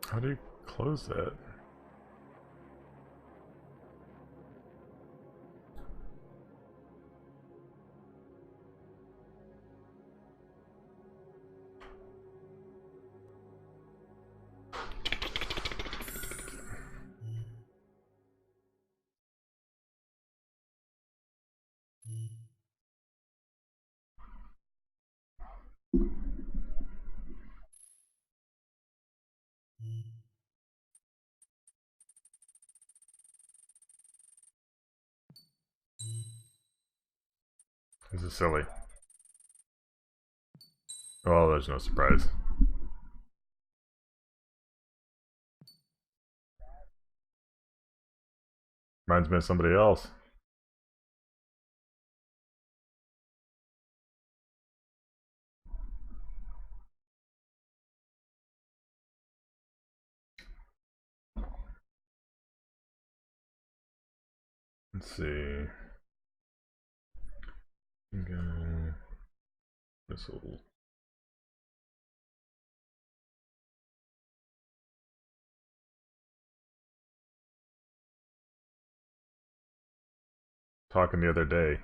How do you close that? This is silly. Oh, there's no surprise. Reminds me of somebody else. Let's see. Okay. Missile. Talking the other day.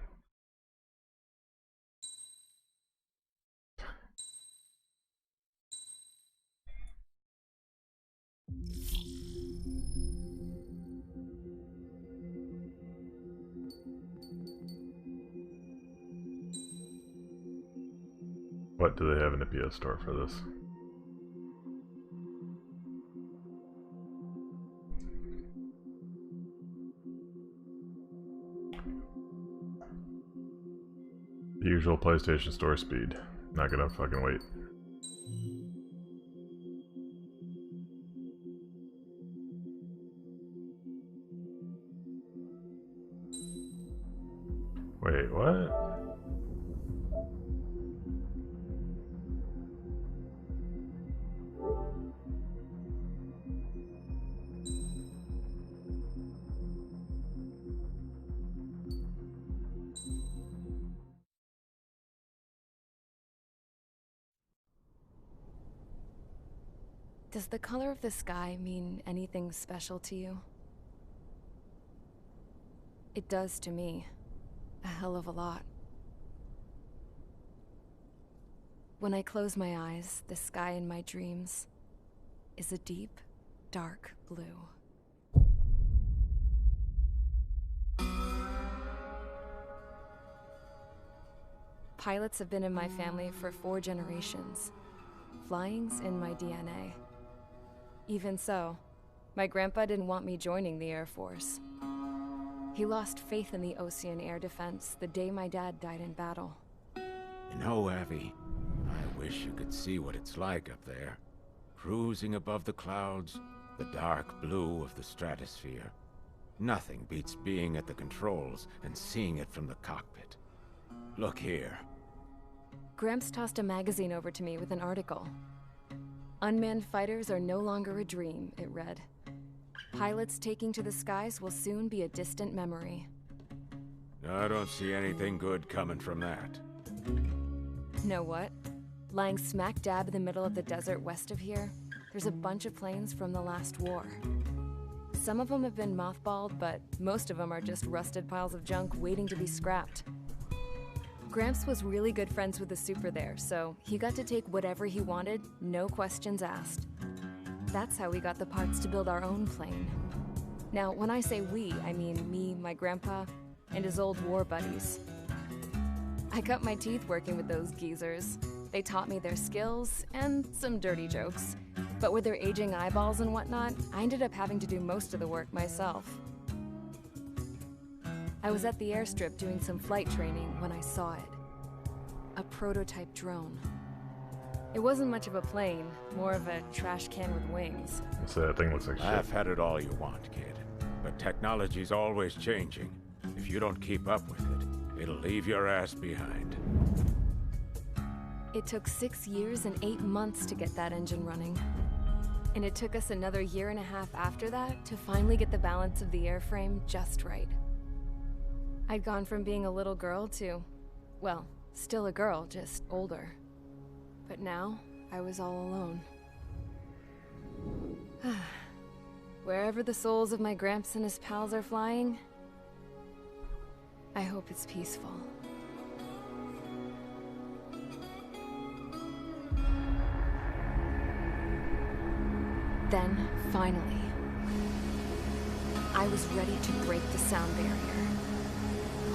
What do they have in the PS Store for this? The usual PlayStation Store speed. Not gonna fucking wait. Wait, what? Does the color of the sky mean anything special to you? It does to me. A hell of a lot. When I close my eyes, the sky in my dreams is a deep, dark blue. Pilots have been in my family for 4 generations. Flying's in my DNA. Even so, my grandpa didn't want me joining the Air Force. He lost faith in the Ocean Air Defense the day my dad died in battle. You know, Abby, I wish you could see what it's like up there. Cruising above the clouds, the dark blue of the stratosphere. Nothing beats being at the controls and seeing it from the cockpit. Look here. Gramps tossed a magazine over to me with an article. Unmanned fighters are no longer a dream, it read. Pilots taking to the skies will soon be a distant memory. I don't see anything good coming from that. Know what? Lying smack dab in the middle of the desert west of here, there's a bunch of planes from the last war. Some of them have been mothballed, but most of them are just rusted piles of junk waiting to be scrapped. Gramps was really good friends with the super there, so he got to take whatever he wanted, no questions asked. That's how we got the parts to build our own plane. Now, when I say we, I mean me, my grandpa, and his old war buddies. I cut my teeth working with those geezers. They taught me their skills, and some dirty jokes. But with their aging eyeballs and whatnot, I ended up having to do most of the work myself. I was at the airstrip doing some flight training when I saw it. A prototype drone. It wasn't much of a plane, more of a trash can with wings. So that thing looks like shit. I've had it all you want, kid. But technology's always changing. If you don't keep up with it, it'll leave your ass behind. It took 6 years and 8 months to get that engine running. And it took us another 1.5 years after that to finally get the balance of the airframe just right. I'd gone from being a little girl to, well, still a girl, just older. But now, I was all alone. Wherever the souls of my Gramps and his pals are flying, I hope it's peaceful. Then, finally, I was ready to break the sound barrier.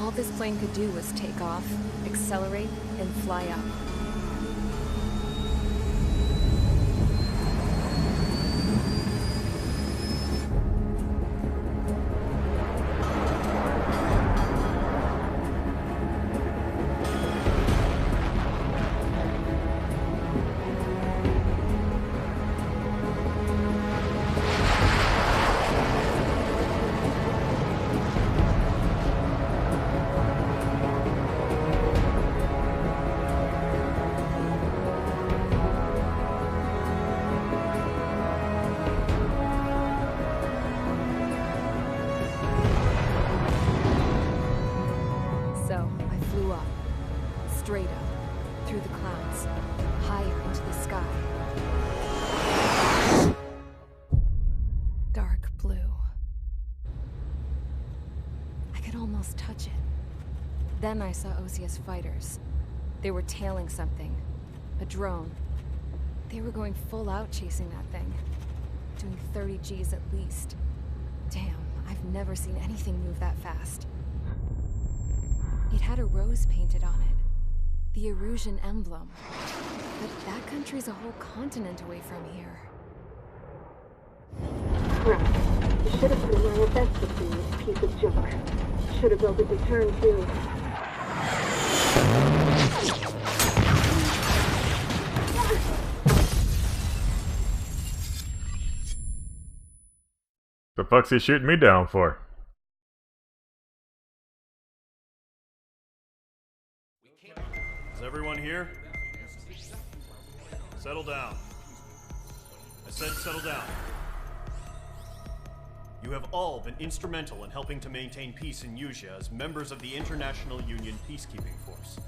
All this plane could do was take off, accelerate, and fly up. Straight up, through the clouds, higher into the sky. Dark blue. I could almost touch it. Then I saw Osia's fighters. They were tailing something. A drone. They were going full out chasing that thing. Doing 30 Gs at least. Damn, I've never seen anything move that fast. It had a rose painted on it. The Erusian emblem. But that country's a whole continent away from here. Right. You should have put in my events with you, piece of junk. Should have built a return too. The fuck's he shooting me down for? Is everyone here? Settle down. I said settle down. You have all been instrumental in helping to maintain peace in Usea as members of the International Union Peacekeeping Force.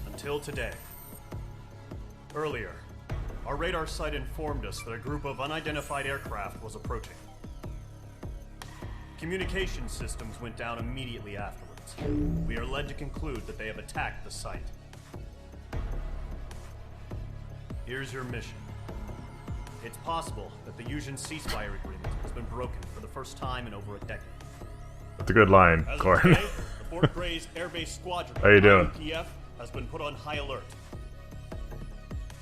Until today. Earlier, our radar site informed us that a group of unidentified aircraft was approaching. Communication systems went down immediately afterwards. We are led to conclude that they have attacked the site. Here's your mission. It's possible that the Usian ceasefire agreement has been broken for the first time in over a decade. That's a good line, As of Corn. today, the Fort Grays Air Base Squadron How you doing? IUPF has been put on high alert.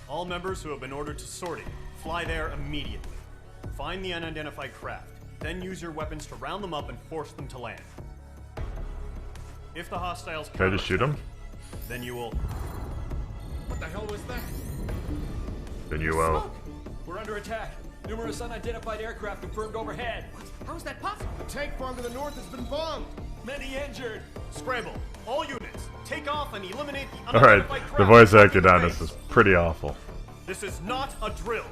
All members who have been ordered to sortie, fly there immediately. Find the unidentified craft, then use your weapons to round them up and force them to land. If the hostiles Can I just shoot him? then you will... What the hell was that? Then you will. Smoke! We're under attack. Numerous unidentified aircraft confirmed overhead. What? How is that possible? The tank farm to the north has been bombed. Many injured. Scramble. All units, take off and eliminate the Alright, unidentified craft. the voice acting from on the this base. is pretty awful. This is not a drill.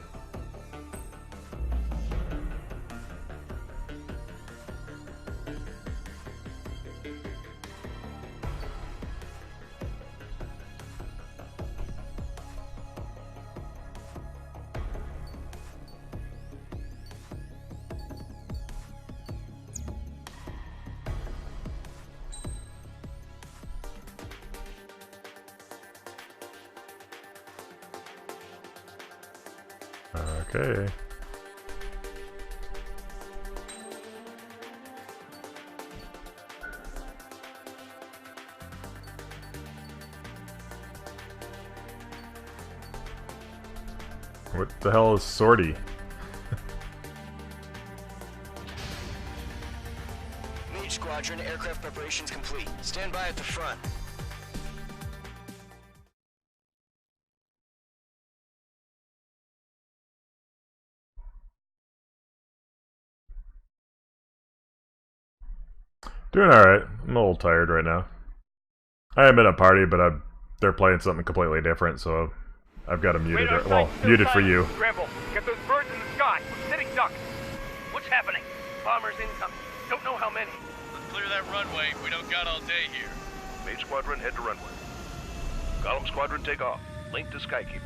Okay. What the hell is sortie? Mage Squadron, aircraft preparations complete. Stand by at the front. Doing alright. I'm a little tired right now. I am at a party, but they're playing something completely different, so I've got them muted. Well, muted for you. Scramble. Get those birds in the sky. We're sitting ducks. What's happening? Bombers incoming. Don't know how many. Let's clear that runway. We don't got all day here. Mage Squadron, head to runway. Column Squadron, take off. Link to Skykeeper.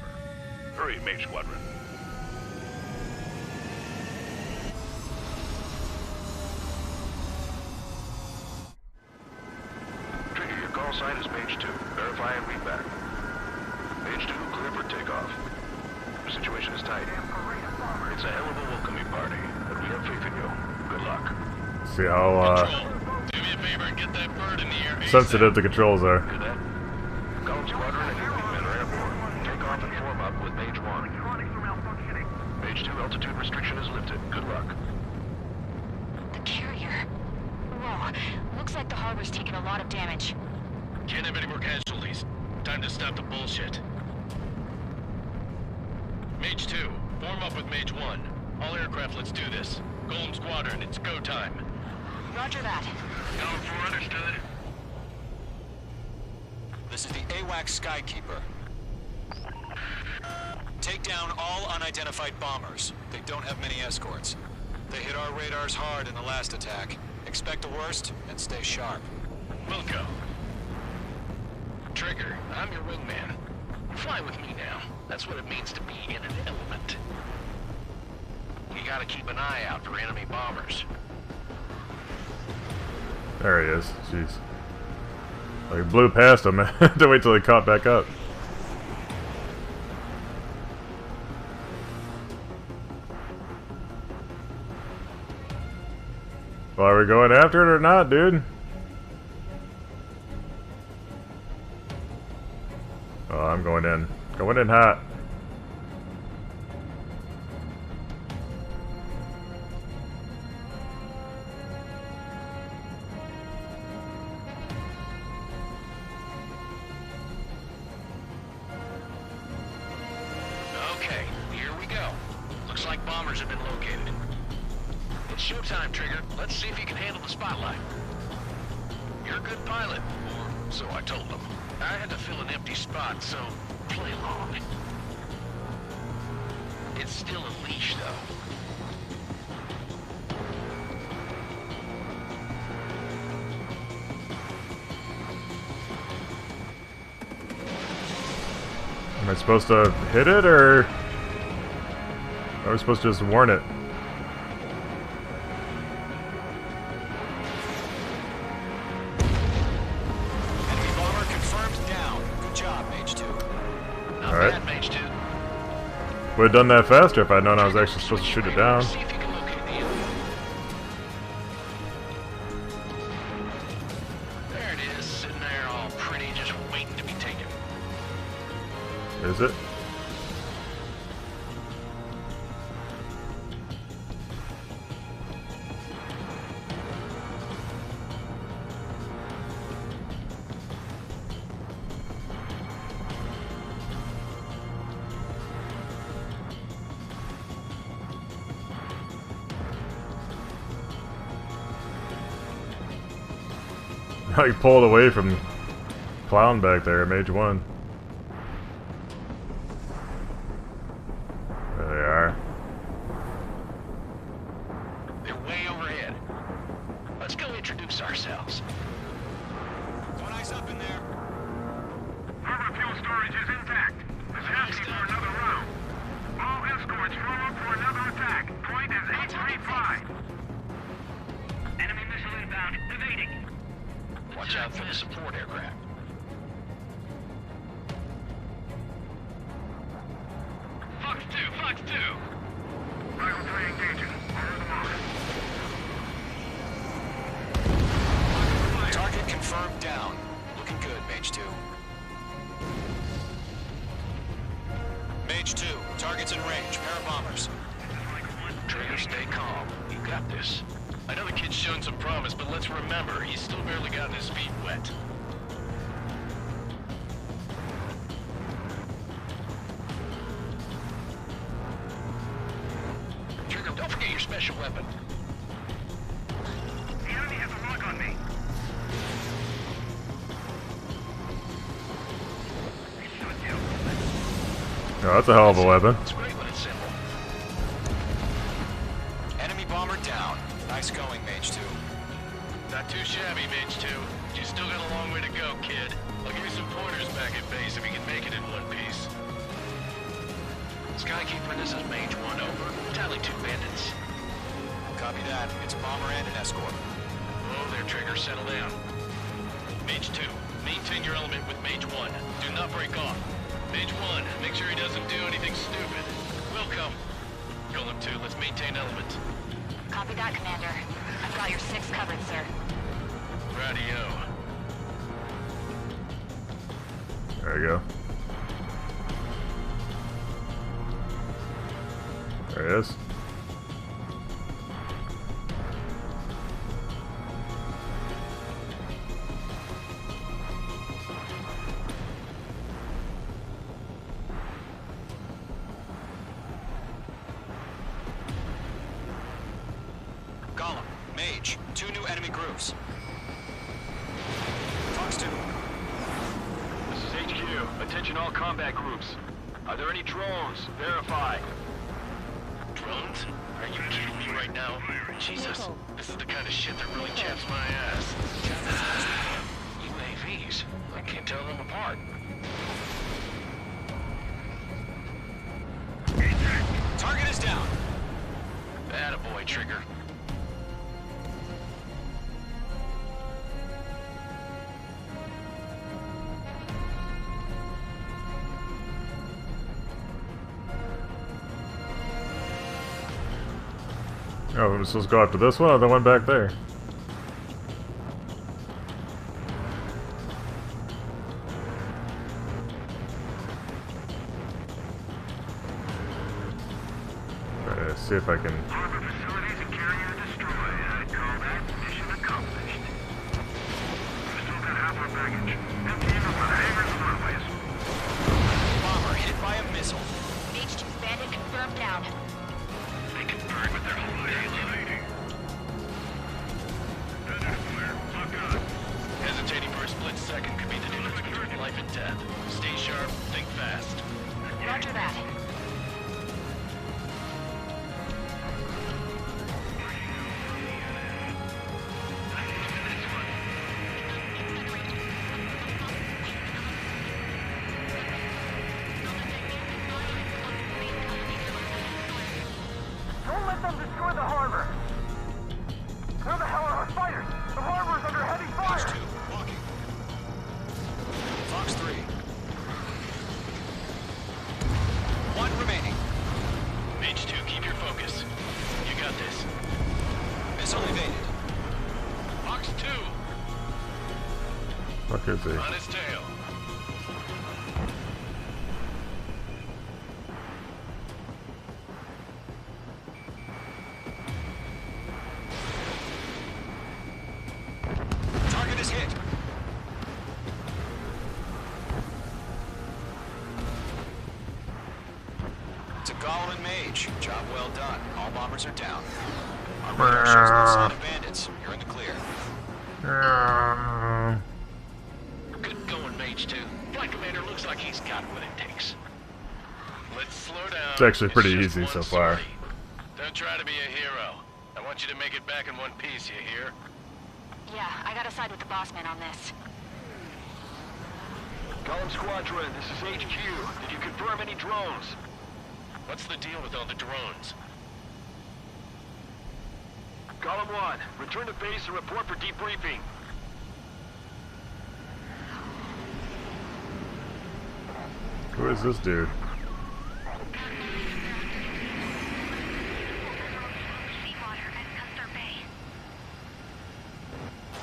Hurry, Mage Squadron. Verify and read back. Mage 2, clear for takeoff. The situation is tight. It's a hell of a welcoming party, but we have faith in you. Good luck. See how Do me a favor and get that bird in the air. sensitive the controls are. Good that. Column Squadron and your wingmen are airborne. Take off and form up with Mage 1. Mage 2, altitude restriction is lifted. Good luck. The carrier. Whoa. Looks like the harbor's taken a lot of damage. Can't have any more casualties. Time to stop the bullshit. Mage 2, form up with Mage 1. All aircraft, let's do this. Golem Squadron, it's go time. Roger that. Going for understood. This is the AWACS Skykeeper. Take down all unidentified bombers. They don't have many escorts. They hit our radars hard in the last attack. Expect the worst and stay sharp. Wilco. Trigger, I'm your wingman. Fly with me now. That's what it means to be in an element. You gotta keep an eye out for enemy bombers. There he is. Jeez. Like, he blew past him. I had to wait till he caught back up. Well, are we going after it or not, dude? Oh, I'm going in. Going in hot. Okay, here we go. Looks like bombers have been located. It's showtime, Trigger. Let's see if you can handle the spotlight. You're a good pilot, or so I told them. I had to fill an empty spot, so play along. It's still a leash, though. Am I supposed to hit it, or are we supposed to just warn it? Enemy bomber confirmed down. Good job, Mage 2. Not All right. bad, Mage 2. Would have done that faster if I'd known I was actually supposed to shoot it down. See if you can locate the enemy. There it is, sitting there all pretty, just waiting to be taken. Is it? I pulled away from Clown back there, Mage 1. There they are. They're way overhead. Let's go introduce ourselves. Don't ice up in there. Harbor fuel storage is intact. It's asking for another round. All escorts form up for another attack. Point is 835. Enemy missile inbound. Evading. Watch out for the support aircraft. Fox 2, Fox 2. Rifle 3 engaging. Order the mark. Target confirmed down. Looking good, Mage 2. Mage 2, target's in range. Pair of bombers. Trigger, stay calm. You got this. I know the kid's shown some promise, but let's remember, he's still barely gotten his feet wet. Trigger, don't forget your special weapon. The enemy has a lock on me. Oh, that's a hell of a weapon. It's great when it's simple. Enemy bomber down. Nice going, Mage 2. Not too shabby, Mage 2. You still got a long way to go, kid. I'll give you some pointers back at base if you can make it in one piece. Skykeeper, this is Mage 1, over. Tally 2 bandits. Copy that. It's a bomber and an escort. Oh, there, Trigger, settle down. Mage 2, Maintain your element with Mage 1. Do not break off. Mage 1, make sure he doesn't do anything stupid. We'll come. Golem 2, let's maintain element. Copy that, Commander. I've got your 6 covered, sir. Radio. There you go. There he is. Golem, Mage, 2 new enemy groups. Fox 2. This is HQ. Attention all combat groups. Are there any drones? Verify. Drones? Are you kidding me right now? Jesus, this is the kind of shit that really chaps my ass. UAVs? I can't tell them apart. Target is down. Attaboy, Trigger. Oh, we're supposed to go after this one or the one back there? Try to see if I can. Harbor facilities and carrier destroyed. I'd call that mission accomplished. We still got half our baggage. Empty even for the hangars and runways. Bomber hit by a missile. Mage 2 bandit confirmed down. They can burn with their whole haloing. Hesitating for a split second could be the difference between life and death. Stay sharp, think fast. Roger that. Don't let them destroy the harbor! Where the hell are our fighters? The harbor's under heavy fire! Fox 2, walking. Fox 3. 1 remaining. Mage 2, keep your focus. You got this. Missile evaded. Fox 2, Fuck is he? on his tail. Target is hit. To Golem and Mage, job well done. All bombers are down. Our radar shows no sign of bandits. You're in the clear. Good going, Mage 2. Flight Commander looks like he's got what it takes. Let's slow down. It's actually pretty just easy one so far. sortie. Don't try to be a hero. I want you to make it back in one piece, you hear? Yeah, I gotta side with the boss man on this. Golem Squadron, this is HQ. Did you confirm any drones? What's the deal with all the drones? Golem 1, return to base and report for debriefing. Who is this dude? Seawater at Gunther Bay.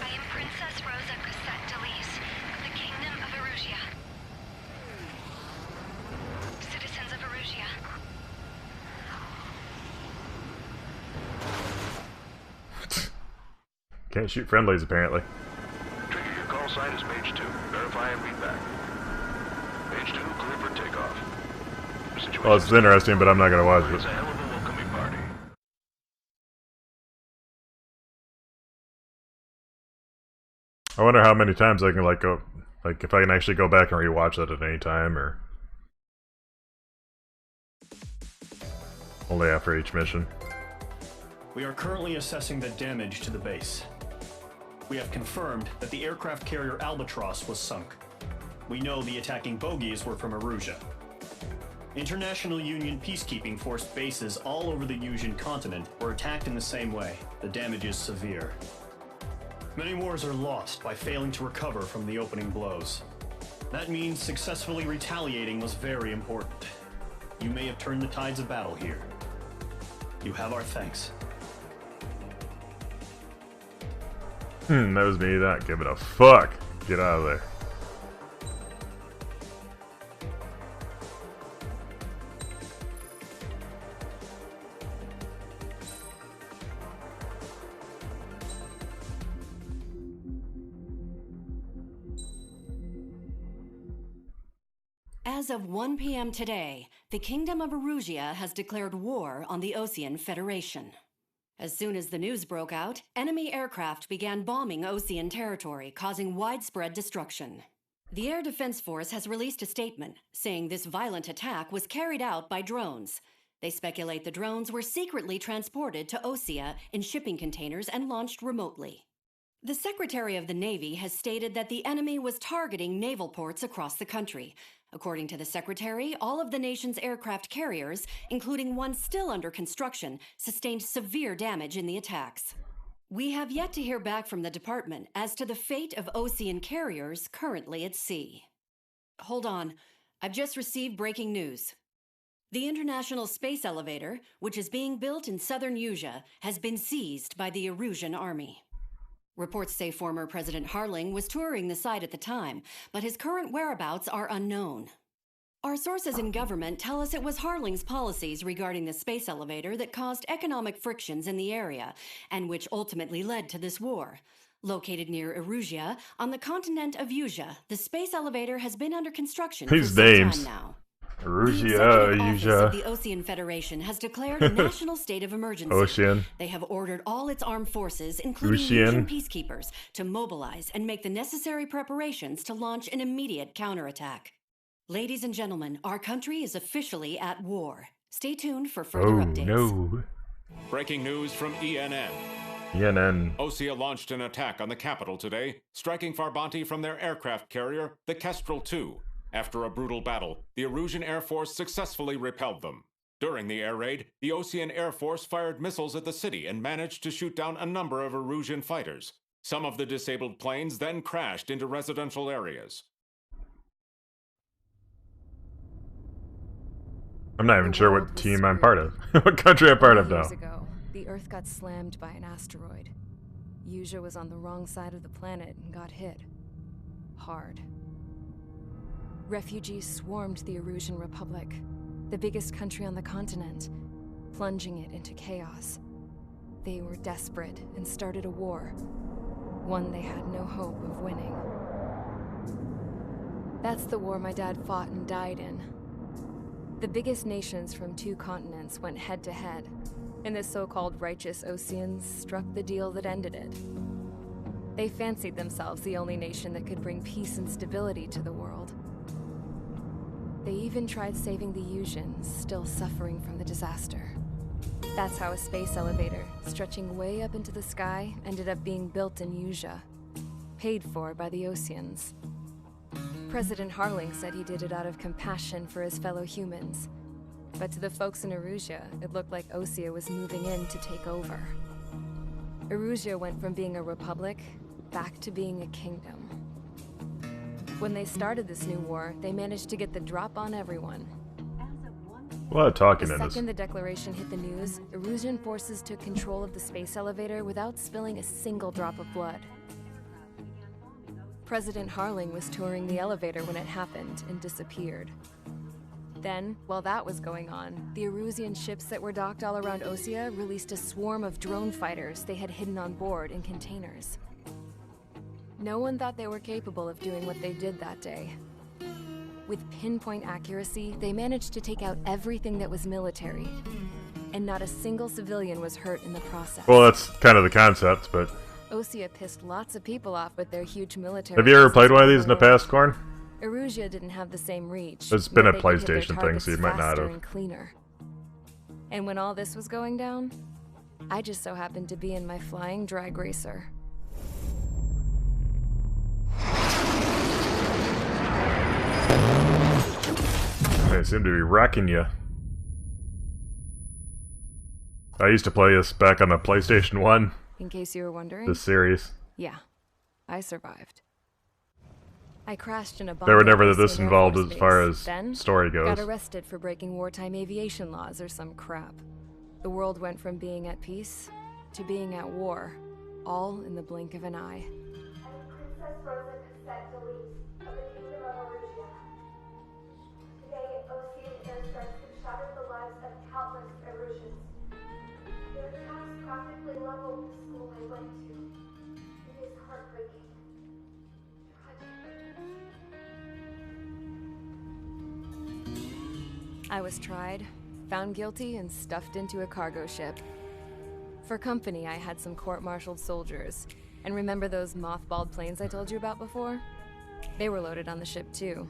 I am Princess Rosa Cosette Delise of the Kingdom of Erusia. Citizens of Erusia. Can't shoot friendlies apparently. Trigger, your call sign is Mage 2. Verify and read back. Mage 2, clear for takeoff. Situation Well, it's interesting, but I'm not gonna watch It's it. a hell of a welcoming party. I wonder how many times I can like go, like if I can actually go back and rewatch that at any time, or only after each mission. We are currently assessing the damage to the base. We have confirmed that the aircraft carrier Albatross was sunk. We know the attacking bogies were from Erusia. International Union peacekeeping force bases all over the Yusian continent were attacked in the same way. The damage is severe. Many wars are lost by failing to recover from the opening blows. That means successfully retaliating was very important. You may have turned the tides of battle here. You have our thanks. That was me not giving a fuck. Get out of there. As of 1 p.m. today, the Kingdom of Erusia has declared war on the Osean Federation. As soon as the news broke out, enemy aircraft began bombing Osean territory, causing widespread destruction. The Air Defense Force has released a statement saying this violent attack was carried out by drones. They speculate the drones were secretly transported to Osea in shipping containers and launched remotely. The Secretary of the Navy has stated that the enemy was targeting naval ports across the country. According to the Secretary, all of the nation's aircraft carriers, including one still under construction, sustained severe damage in the attacks. We have yet to hear back from the department as to the fate of Osean carriers currently at sea. Hold on, I've just received breaking news. The International Space Elevator, which is being built in southern Usea, has been seized by the Erusian army. Reports say former President Harling was touring the site at the time, but his current whereabouts are unknown. Our sources in government tell us it was Harling's policies regarding the space elevator that caused economic frictions in the area, and which ultimately led to this war. Located near Erusia, on the continent of Usea, the space elevator has been under construction for some time now. Erusia, Usea. The Osean Federation has declared a national state of emergency. Ocean. They have ordered all its armed forces, including Usean peacekeepers, to mobilize and make the necessary preparations to launch an immediate counterattack. Ladies and gentlemen, our country is officially at war. Stay tuned for further updates. No. Breaking news from ENN. ENN. Osea launched an attack on the capital today, striking Farbanti from their aircraft carrier, the Kestrel II. After a brutal battle, the Erusian Air Force successfully repelled them. During the air raid, the Osean Air Force fired missiles at the city and managed to shoot down a number of Erusian fighters. Some of the disabled planes then crashed into residential areas. I'm not even sure what team I'm part of. What country I'm part of now. Years ago, the Earth got slammed by an asteroid. Usea was on the wrong side of the planet and got hit. Hard. Refugees swarmed the Erusian Republic, the biggest country on the continent, plunging it into chaos. They were desperate and started a war, one they had no hope of winning. That's the war my dad fought and died in. The biggest nations from 2 continents went head-to-head, and the so-called righteous Oseans struck the deal that ended it. They fancied themselves the only nation that could bring peace and stability to the world. They even tried saving the Usians, still suffering from the disaster. That's how a space elevator, stretching way up into the sky, ended up being built in Usea, paid for by the Oseans. President Harling said he did it out of compassion for his fellow humans. But to the folks in Erusia, it looked like Osea was moving in to take over. Erusia went from being a republic back to being a kingdom. When they started this new war, they managed to get the drop on everyone. A lot of talking in The this. second the declaration hit the news, Erusian forces took control of the space elevator without spilling a single drop of blood. President Harling was touring the elevator when it happened and disappeared. Then, while that was going on, the Erusian ships that were docked all around Osea released a swarm of drone fighters they had hidden on board in containers. No one thought they were capable of doing what they did that day. With pinpoint accuracy, they managed to take out everything that was military, and not a single civilian was hurt in the process. Well, that's kind of the concept, but... Osea pissed lots of people off with their huge military... Have you ever played one of these in the past, Corn? Erusia didn't have the same reach. It's been a but they could hit their PlayStation thing, so you targets might not faster have. and cleaner. And when all this was going down, I just so happened to be in my flying drag racer. They seem to be wrecking you. I used to play this back on the PlayStation 1. In case you were wondering, This series. Yeah, I survived. I crashed in a bomb. They were never at this Ocean Air involved Force as far Base. as Then, story goes. got arrested for breaking wartime aviation laws or some crap. The world went from being at peace to being at war, all in the blink of an eye. Princess Rosa Cassette Delise of the Kingdom of Erugia. Today, Ocean airstrikes have shattered the lives of countless Erusians. Their attacks practically leveled the school I went to. It is heartbreaking. Tragic. I was tried, found guilty, and stuffed into a cargo ship. For company, I had some court-martialed soldiers. And remember those mothballed planes I told you about before? They were loaded on the ship, too.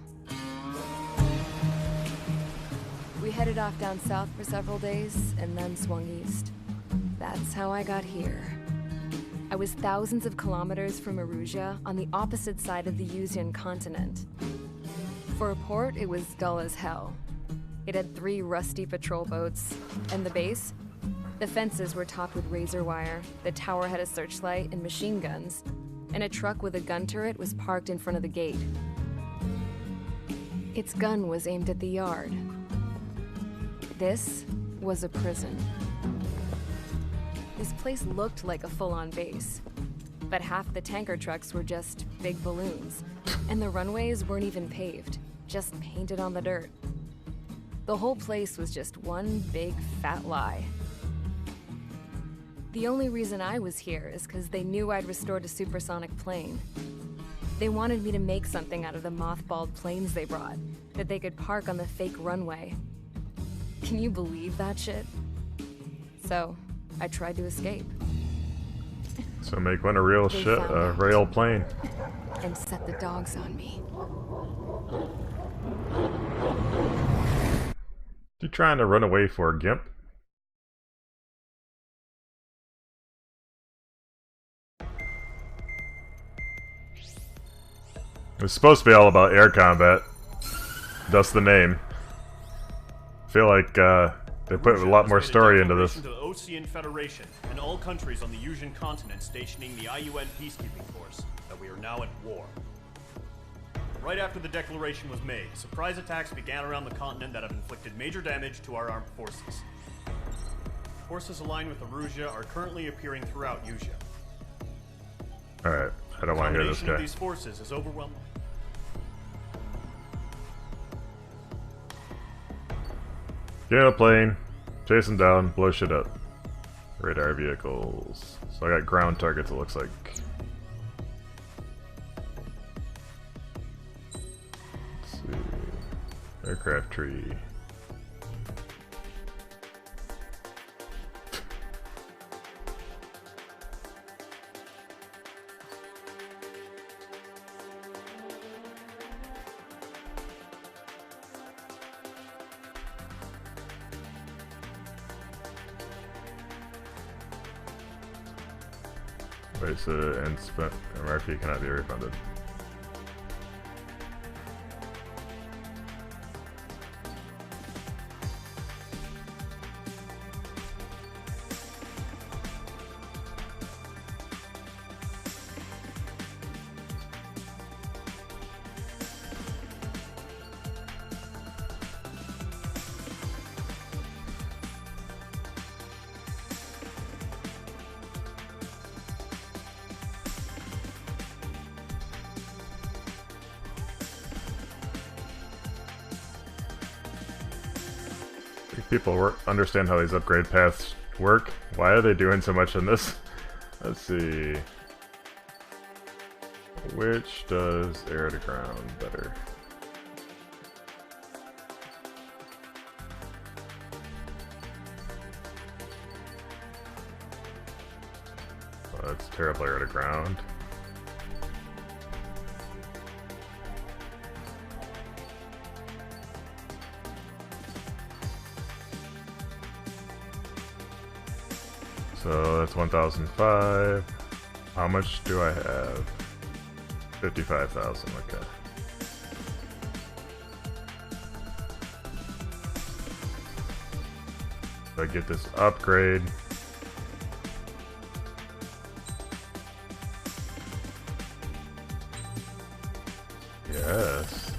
We headed off down south for several days, and then swung east. That's how I got here. I was thousands of kilometers from Erugia, on the opposite side of the Yuzian continent. For a port, it was dull as hell. It had 3 rusty patrol boats, and the base? The fences were topped with razor wire, the tower had a searchlight and machine guns, and a truck with a gun turret was parked in front of the gate. Its gun was aimed at the yard. This was a prison. This place looked like a full-on base, but half the tanker trucks were just big balloons, and the runways weren't even paved, just painted on the dirt. The whole place was just one big fat lie. The only reason I was here is because they knew I'd restored a supersonic plane. They wanted me to make something out of the mothballed planes they brought, that they could park on the fake runway. Can you believe that shit? So, I tried to escape. So make one a real They shit, found a out. rail plane. And set the dogs on me. You trying to run away for, Gimp? It was supposed to be all about air combat. Thus the name. I feel like they put a lot more story into this. To the Ocean Federation and all countries on the Yuzian continent stationing the IUN peacekeeping force that we are now at war. Right after the declaration was made, surprise attacks began around the continent that have inflicted major damage to our armed forces. Forces aligned with Erugia are currently appearing throughout Yusia. Alright, I don't want to hear this The combination guy. of these forces is overwhelming. Get in a plane, chase them down, blow shit up. Radar vehicles. So I got ground targets, it looks like. Let's see. Aircraft tree. Wasted and spent MRP cannot be refunded. People understand how these upgrade paths work. Why are they doing so much in this? Let's see. Which does air to ground better? Oh, that's terrible air to ground. So that's 1,005. How much do I have? 55,000, okay. If I get this upgrade. guess.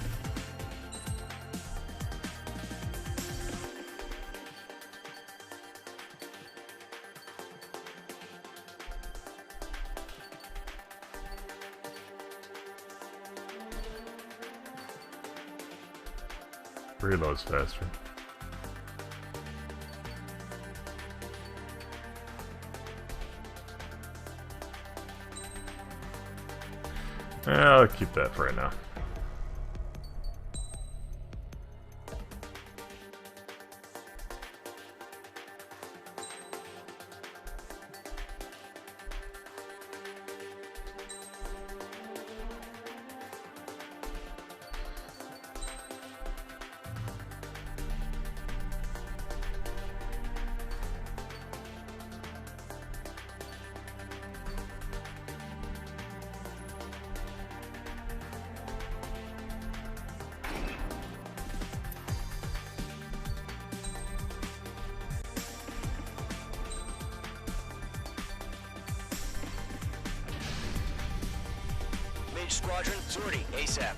Reloads faster. Yeah, I'll keep that for right now. Mage Squadron, sortie, ASAP.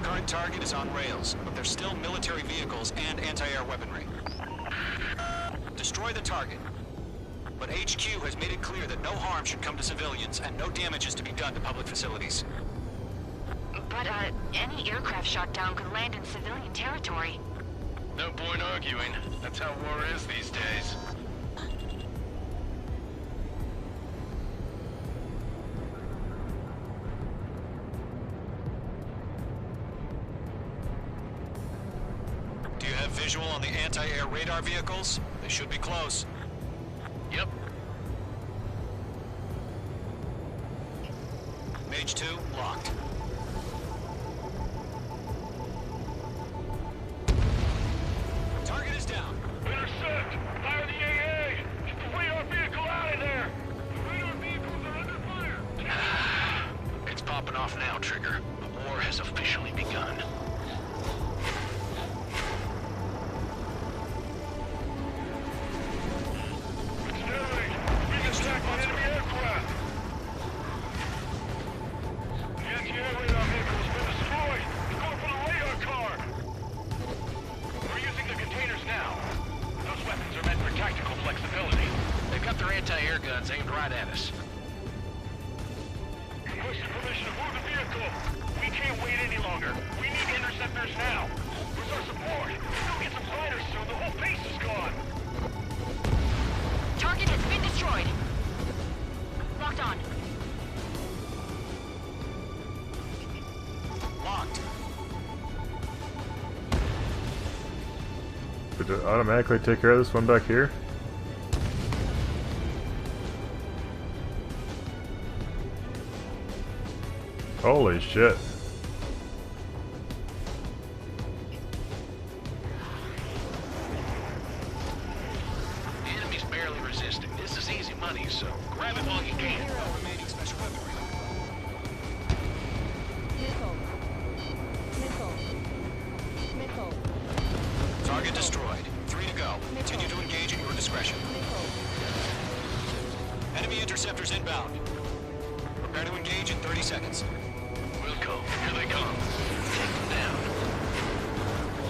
Current target is on rails, but there's still military vehicles and anti-air weaponry. Destroy the target. But HQ has made it clear that no harm should come to civilians and no damage is to be done to public facilities. But, any aircraft shot down could land in civilian territory. No point arguing. That's how war is these days. Do you have visual on the anti-air radar vehicles? They should be close. Yep. Mage 2, locked. Target is down. Intercept! Fire the AA! Get the radar vehicle out of there! The radar vehicles are under fire! It's popping off now, Trigger. The war has officially begun. Anti-air guns aimed right at us. Requesting permission to move the vehicle. We can't wait any longer. We need interceptors now. Where's our support? We'll get some fighters soon. The whole base is gone. Target has been destroyed. Locked on. Locked. Did it automatically take care of this one back here? Holy shit. The enemy's barely resisting. This is easy money, so grab it while you can. Remaining special weaponry. Target destroyed. 3 to go. Continue to engage at your discretion. Enemy interceptors inbound. Prepare to engage in 30 seconds. Wilco, here they come. Take them down.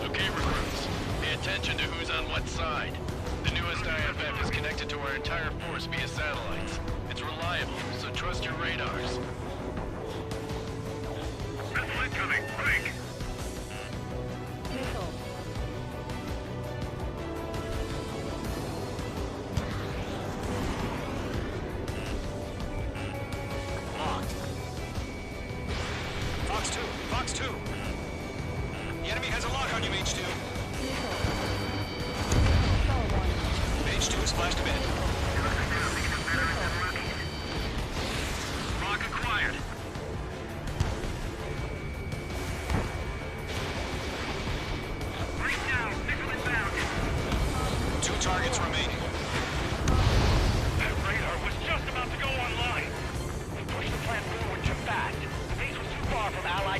Okay, recruits. Pay attention to who's on what side. The newest IFF is connected to our entire force via satellites. It's reliable, so trust your radars. Missile incoming! Break! Fox 2. The enemy has a lock on you, Mage 2. Mage 2 is flashed a bit. Lock acquired. Right now, missile inbound. 2 targets remaining.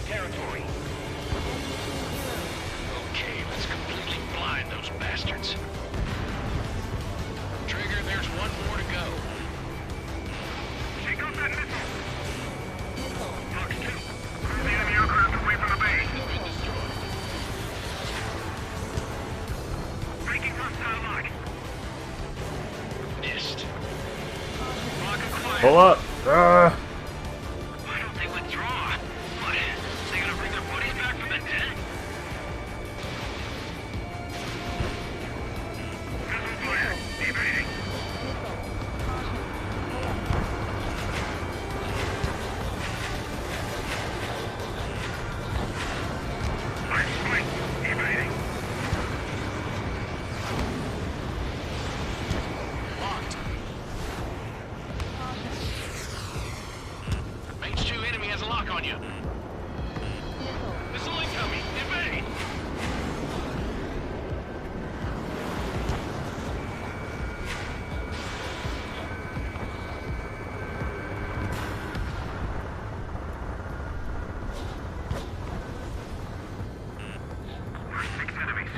territory. Okay, let's completely blind those bastards. Trigger, there's one more to go. Take out that missile! Fox 2, clear the enemy aircraft away from the base. Breaking hostile lock. Missed. Lock acquired. Pull up! Why don't they withdraw? What? They gonna bring their buddies back from the dead? Missile fire. Evading. Line spike. Evading. Locked. Range 2 enemy has a lock on you. Missile incoming. Evade! There's 6 enemies.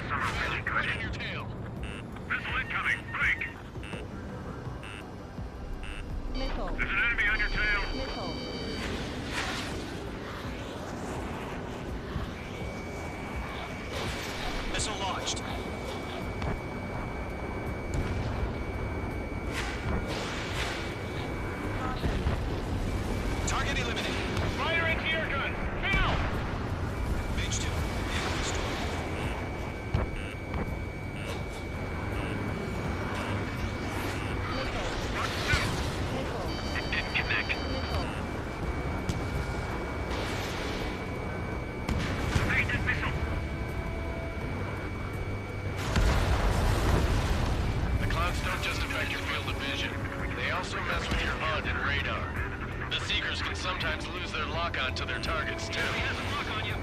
Some are really good. Right in your tail. Missile incoming. Break. Missile. There's an enemy on your tail. Missile. Missile launched. Target eliminated. Fire anti-air gun. Now! Mage 2. Vehicle destroyed. Fox 2. It didn't connect. Evade that missile. The clouds don't just affect your field of vision. They also mess with your HUD and radar. The Seekers can sometimes lose their lock-on to their targets, too. He has a lock on you.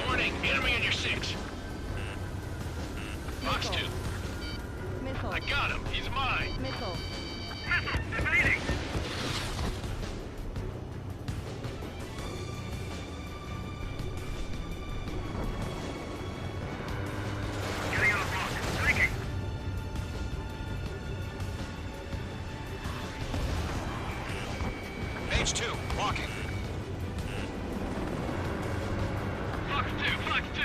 Warning, enemy in your 6. Fox 2. Missile. I got him. He's mine. Missile. Missile. Evading. Getting out of block. Breaking. Mage 2. Walking. Fox 2. Fox 2.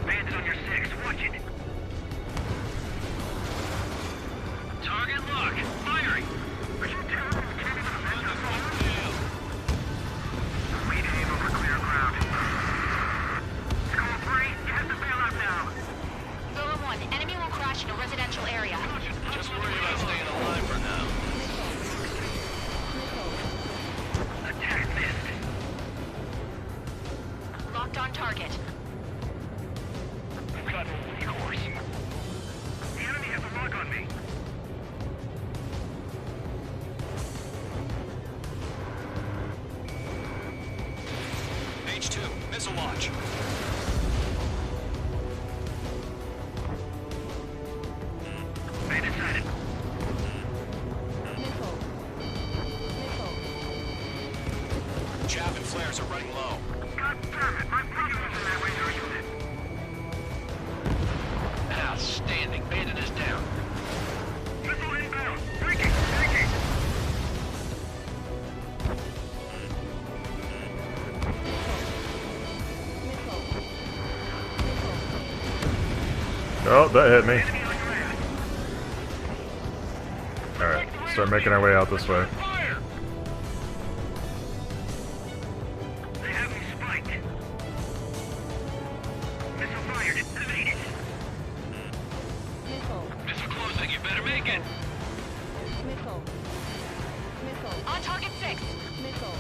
Bandit on your 6. Watch it. Target lock. Firing. Are you terrible? Can't even defend us all. Sweet aim over clear ground. Skull 3, you have to bail out now. Golem 1, enemy will crash in a residential area. Just worry about staying alive for now. Attack missed. Locked on target. I've got a weak horse. The enemy has a lock on me. Mage 2. Missile launch. Bandit sighted. Missile. Missile. Chaff and flares are running low. God damn it, my brother was in that radar unit. Outstanding. Bandit is down. Missile inbound. Breaking. Breaking. Oh, that hit me. Enemy on your ass. Alright, start making our way out this way. Fire! They have me spiked. Missile fired. Evaded. Missile. Missile closing. You better make it. Missile. Missile. On target 6. Missile.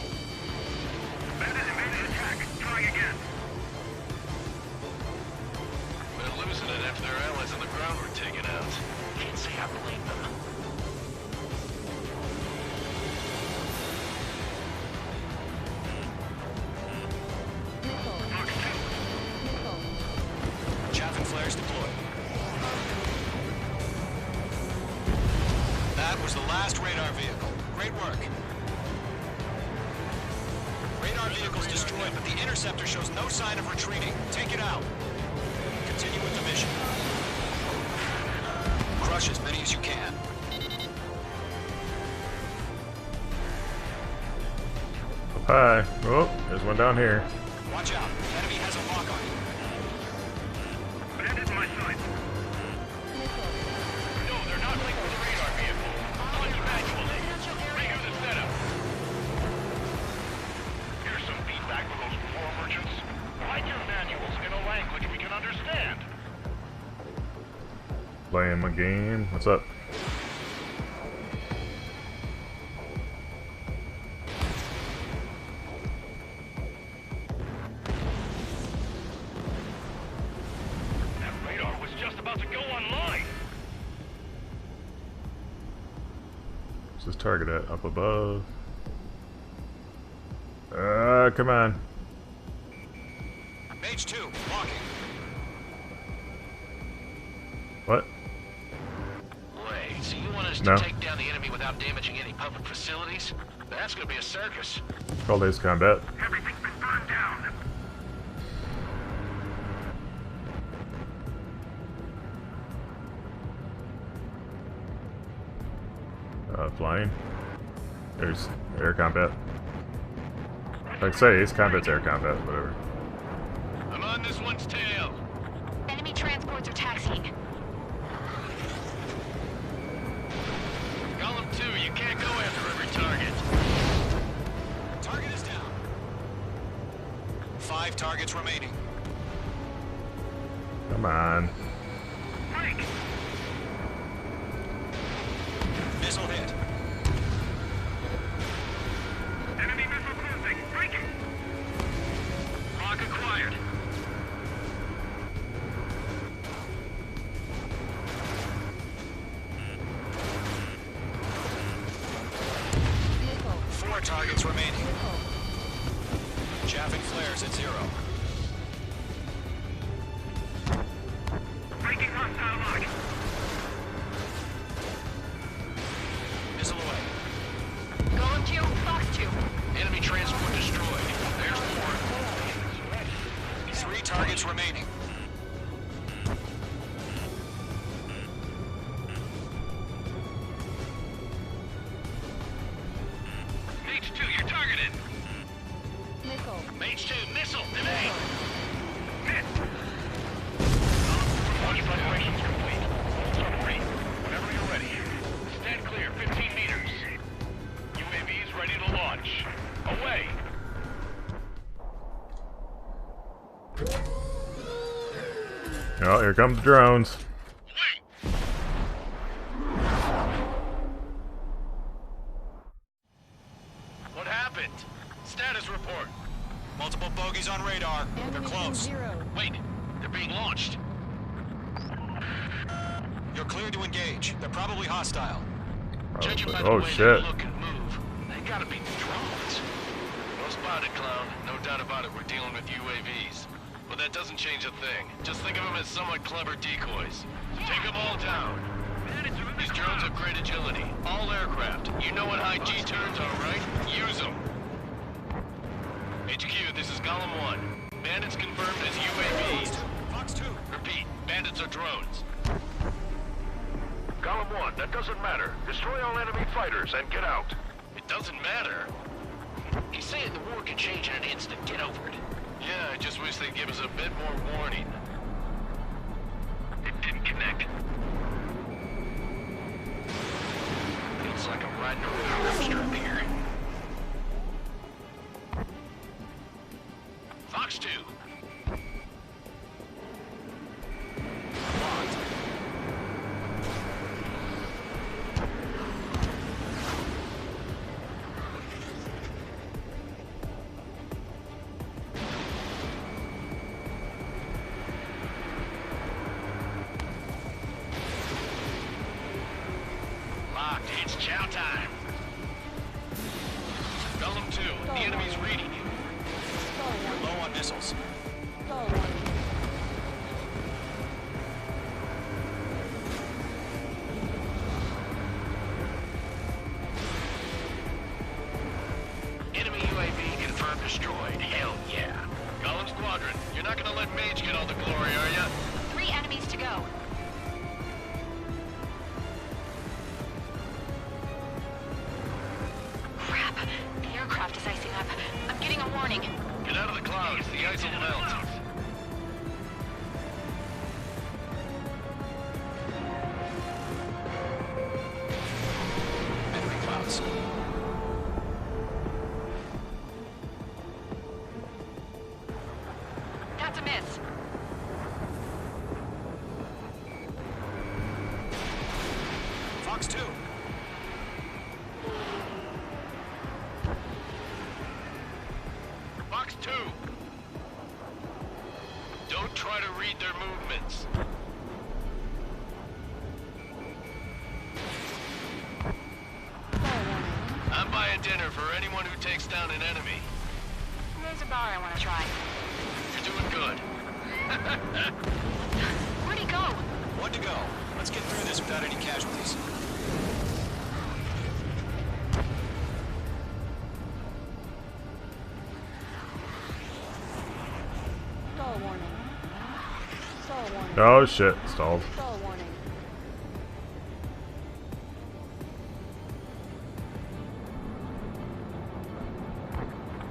Bandit evaded attack. Trying again. They're losing it after their allies on the ground were taken out. Can't say I blame them. Missile. Fox 2. Missile. Chaff and flares deployed. That was the last radar vehicle. Great work. Radar vehicle's destroyed, but the interceptor shows no sign of retreating. Take it out. Continue with the mission. Crush as many as you can. Hi. Oh, there's one down here. Watch out. Enemy has a lock on you. Bandit in my sight. No, they're not linked with the radar vehicle. Launch manually. Redo the setup. Here's some feedback for those war merchants. Write your manuals in a language we can understand. Playing my game. What's up? That radar was just about to go online. What's this target at? Up above. Come on. Mage 2, walking. What? Wait, so you want us No. to take down the enemy without damaging any public facilities? That's gonna be a circus. Called Ace Combat. Everything's been burned down. Flying. There's air combat. Like I say, Ace Combat's air combat, whatever. I'm on this one's tail. Enemy transports are taxiing. Golem 2, you can't go after every target. Target is down. 5 targets remaining. Come on. Missile hit. Enemy missile cruising. Breaking. Lock acquired. Nickel. 4 targets remaining. Nickel. Chaffing flares at 0. Breaking hostile lock. Missile away. Golem 2, Fox 2. Enemy transport destroyed. There's more. 3 targets remaining. Mage 2, you're targeted. Nickel. Mage 2, missile, evade! Hit. Launch preparations complete. Submarine, whenever you're ready. Stand clear, 15 meters. UAVs ready to launch. Away. Oh, here come the drones. What happened? Status report. Multiple bogeys on radar. They're Ammunition close. 0. Wait, they're being launched. You're cleared to engage. They're probably hostile. Judging by the Oh way shit. they look and move, they gotta be drones. Well spotted, clown. No doubt about it, we're dealing with UAVs. But that doesn't change a thing. Just think of them as somewhat clever decoys. So take them all down. These drones have great agility. All aircraft. You know what high G-turns are, right? Use them. HQ, this is Golem 1. Bandits confirmed as UAVs. Fox 2. Repeat, bandits are drones. Golem 1, that doesn't matter. Destroy all enemy fighters and get out. It doesn't matter. He's saying the war can change in an instant. Get over it. Yeah, I just wish they'd give us a bit more warning. It didn't connect. Feels like I'm riding a roller coaster up here. Fox 2. Locked. It's chow time. Golem 2, the enemy's reading you. You're low on missiles. Go 1. You're not gonna let Mage get all the glory, are ya? 3 enemies to go. Crap. The aircraft is icing up. I'm getting a warning. Get out of the clouds. The ice will melt. Enemy clouds. That's a miss. Fox 2. Fox 2. Don't try to read their movements. I'm buying dinner for anyone who takes down an enemy. There's a bar I want to try. You're doing good. Where'd he go? 1 to go. Let's get through this without any casualties. Stall warning. Stall warning. Oh shit, stalled. Stall warning.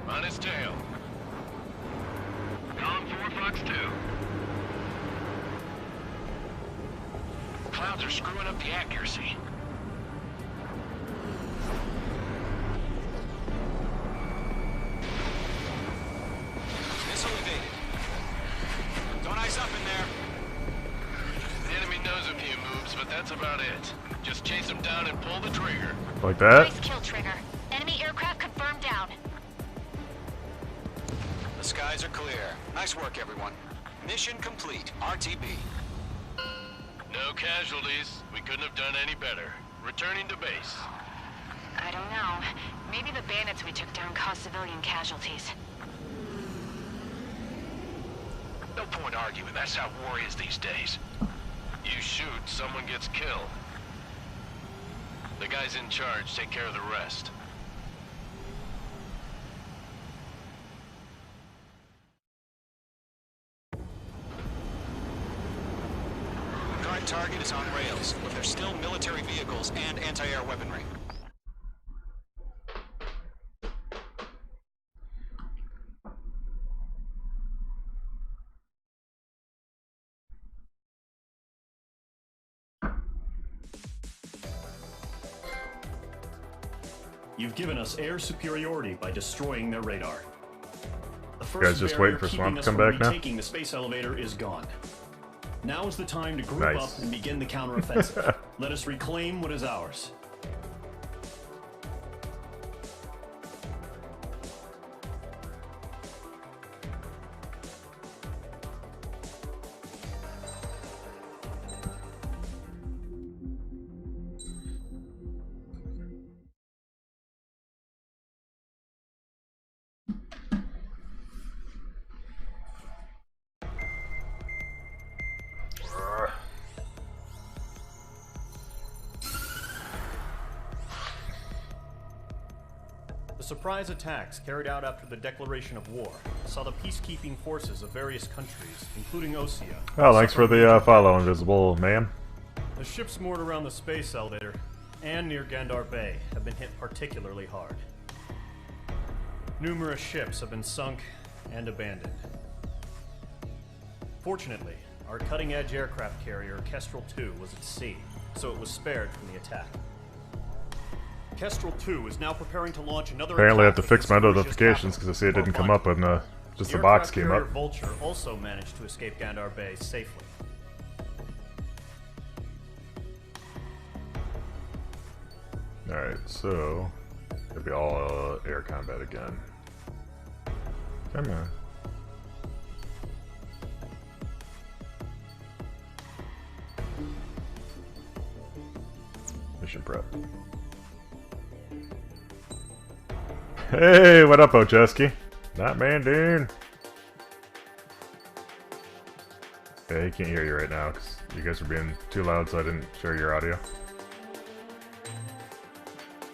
On his tail. Column 4, Fox 2. Clouds are screwing up the accuracy. Missile evaded. Don't ice up in there. The enemy knows a few moves, but that's about it. Just chase them down and pull the trigger. Like that? Nice kill, Trigger. Enemy aircraft confirmed down. The skies are clear. Nice work, everyone. Mission complete. RTB. No casualties. We couldn't have done any better. Returning to base. I don't know. Maybe the bandits we took down caused civilian casualties. No point arguing. That's how war is these days. You shoot, someone gets killed. The guys in charge take care of the rest. Current target is on rails, but there's still military vehicles and anti-air weaponry. You've given us air superiority by destroying their radar. The first guys just barrier waiting for keeping Swamp to us come from back now? retaking the space elevator is gone. Now is the time to group Nice. up and begin the counteroffensive. Let us reclaim what is ours. The surprise attacks carried out after the declaration of war saw the peacekeeping forces of various countries, including Osea. Oh, thanks for the follow, Invisible Man. The ships moored around the space elevator and near Gandar Bay have been hit particularly hard. Numerous ships have been sunk and abandoned. Fortunately, our cutting-edge aircraft carrier, Kestrel 2, was at sea, so it was spared from the attack. Kestrel 2 is now preparing to launch another Apparently I have attack to fix my against notifications because I see it didn't come up and just the box aircraft came carrier up. Vulture also managed to escape Gandar Bay safely. Alright, so it'll be all air combat again. Come on. Mission prep. Hey, what up, Ocheski? Not Mandarin. Yeah, he can't hear you right now because you guys are being too loud, so I didn't share your audio.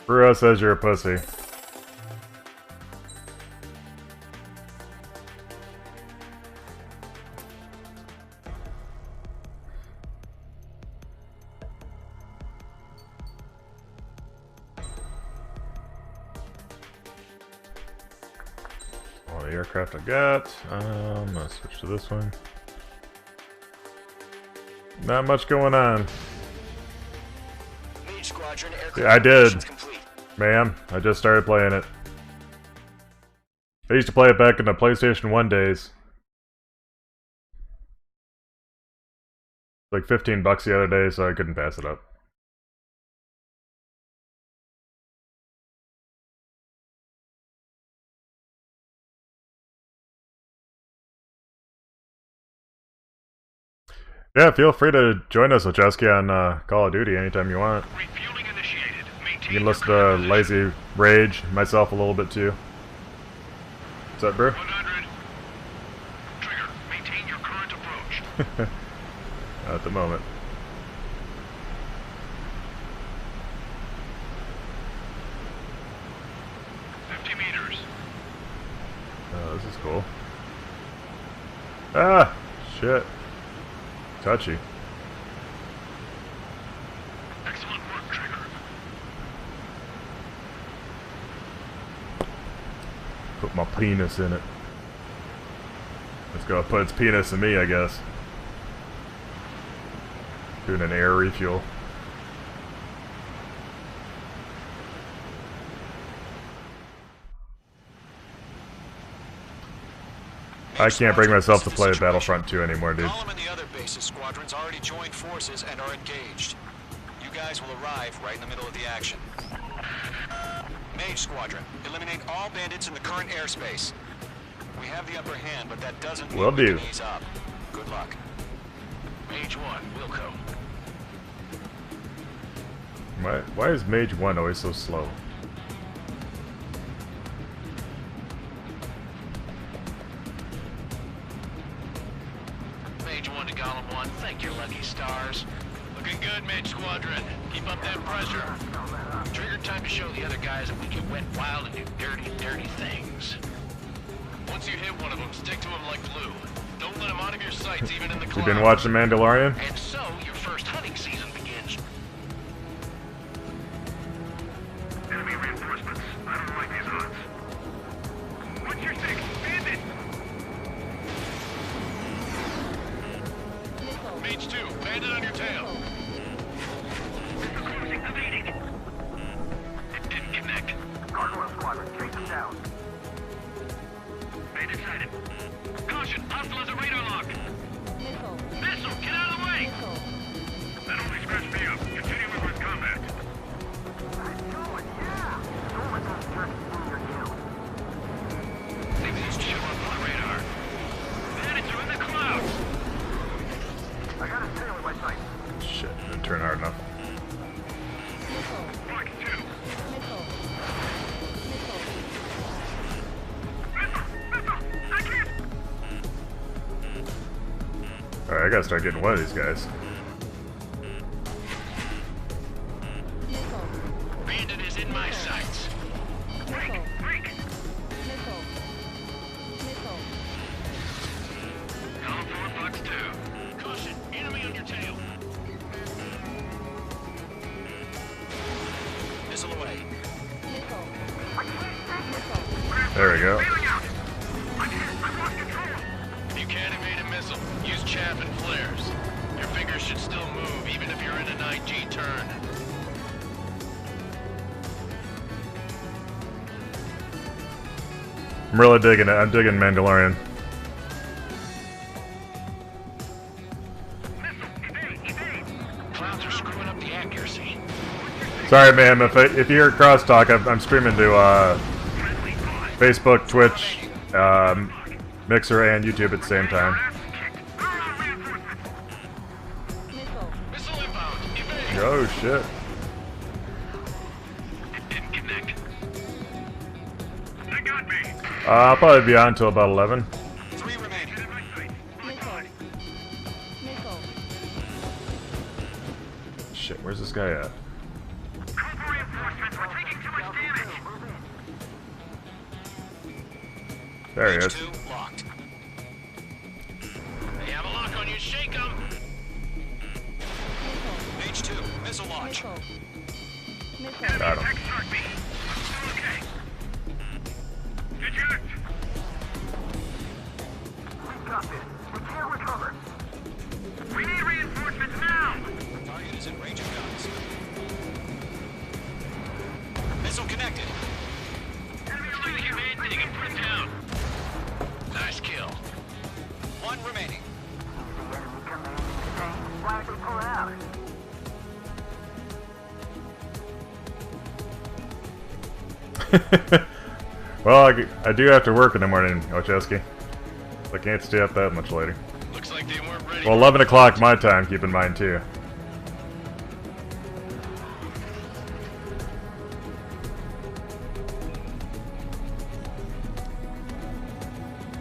Bro says you're a pussy. the aircraft I got. I'm gonna switch to this one. Not much going on. Mage Squadron, aircraft Yeah, I did. operations complete. Ma'am, I just started playing it. I used to play it back in the PlayStation 1 days. Like $15 the other day, so I couldn't pass it up. Yeah, feel free to join us, Ocheski, on Call of Duty anytime you want. You can listen to Lazy Rage, myself a little bit too. What's up, bro? 100. Trigger, maintain your current approach. Not at the moment. Oh, this is cool. Ah! Shit. Touchy. Excellent work, Trigger. Put my penis in it. Let's go put its penis in me, I guess. Doing an air refuel. I can't bring myself to play Battlefront 2 anymore, dude. Column and the other bases squadrons already joined forces and are engaged. You guys will arrive right in the middle of the action. Mage Squadron, eliminate all bandits in the current airspace. We have the upper hand, but that doesn't mean we can ease up. Good luck. Mage 1, Wilco. Why is Mage 1 always so slow? Mage 1 to Golem 1, thank your lucky stars. Looking good, Mage Squadron. Keep up that pressure. Trigger time to show the other guys that we can wet wild and do dirty, dirty things. Once you hit one of them, stick to them like glue. Don't let them out of your sights, even in the clouds. You been watching Mandalorian? And so, your first hunting season begins. Enemy reinforcements. I don't like these odds. What's your six? Bandit! Mage 2, bandit on your tail. Closing, evading. It didn't connect. Gargoyle Squadron, chase them down. Bandit sighted. Caution, hostile has a radar lock. Missile, get out of the way! That only scratched me up. Continue with combat. Maybe these show up on the radar. Bandits are in the clouds. I got a tail in my sight. Shit, didn't turn hard enough. Mark 2. Alright, I gotta start getting one of these guys. Bandit is in my sights. Column 4, box 2. Caution, enemy on your tail. Missile away. There we go. You can't evade a missile. Use chaff and flares. Your fingers should still move, even if you're in an IG turn. I'm really digging it. I'm digging Mandalorian. Clouds are screwing up the accuracy. Sorry, ma'am. If you hear crosstalk, I'm streaming to Facebook, Twitch, Mixer, and YouTube at the same time. Missile inbound. Evade. Oh shit. It didn't connect. They got me. I'll probably be on until about 11. 3 remaining. Shit, where's this guy at? Cobra reinforcements. We're taking too much damage. There he Mage is. 2 locked. They have a lock on you. Shake them. Mage 2, missile launch. Got him. Tech struck me. Okay. Eject. Missile connected. Do the command thing and put it down. Nice kill. One remaining. Why don't they pull it out? Well, I do have to work in the morning, Ocheski. I can't stay up that much later. Looks like they weren't ready. Well, 11 o'clock my time, keep in mind, too.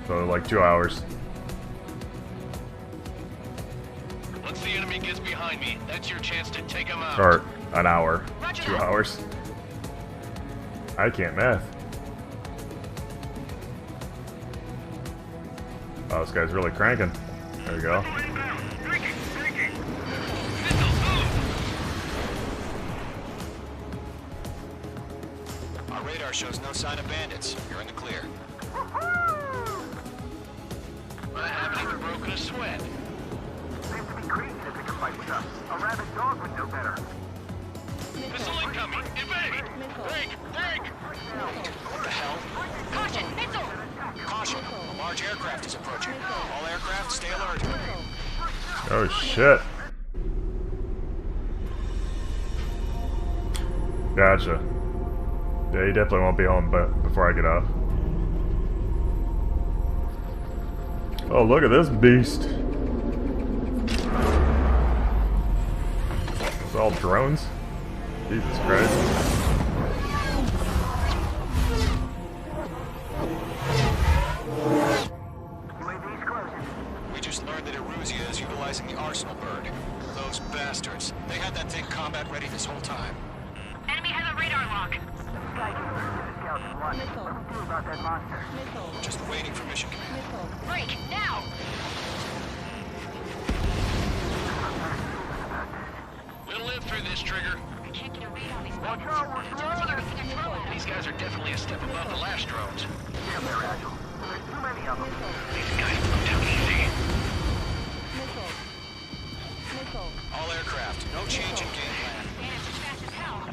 So, like 2 hours. Once the enemy gets behind me, that's your chance to take them out. Or an hour. 2 hours. I can't math. Oh, this guy's really cranking. There we go. Our radar shows no sign of bandits. You're in the clear. I haven't even broken a sweat. Seems to be crazy to pick a fight with us. A rabid dog would know better. Missile incoming! Evade! Break! Break! What the hell? Caution! Missile! Caution! A large aircraft is approaching. All aircraft, stay alert. Oh shit. Gotcha. Yeah, he definitely won't be home before I get off. Oh, look at this beast. It's all drones? Jesus Christ. We just learned that Eruzia is utilizing the Arsenal bird. Those bastards. They had that thing combat ready this whole time. Enemy has a radar lock. Just waiting for mission command. Break! Now! We'll live through this, Trigger. I can't get a read on these weapons. Don't take everything I throw at them. These guys are definitely a step above the last drones. Damn, they're agile. There's too many of them. These guys move too easy. All aircraft, no change in game plan. Bandits as fast as hell.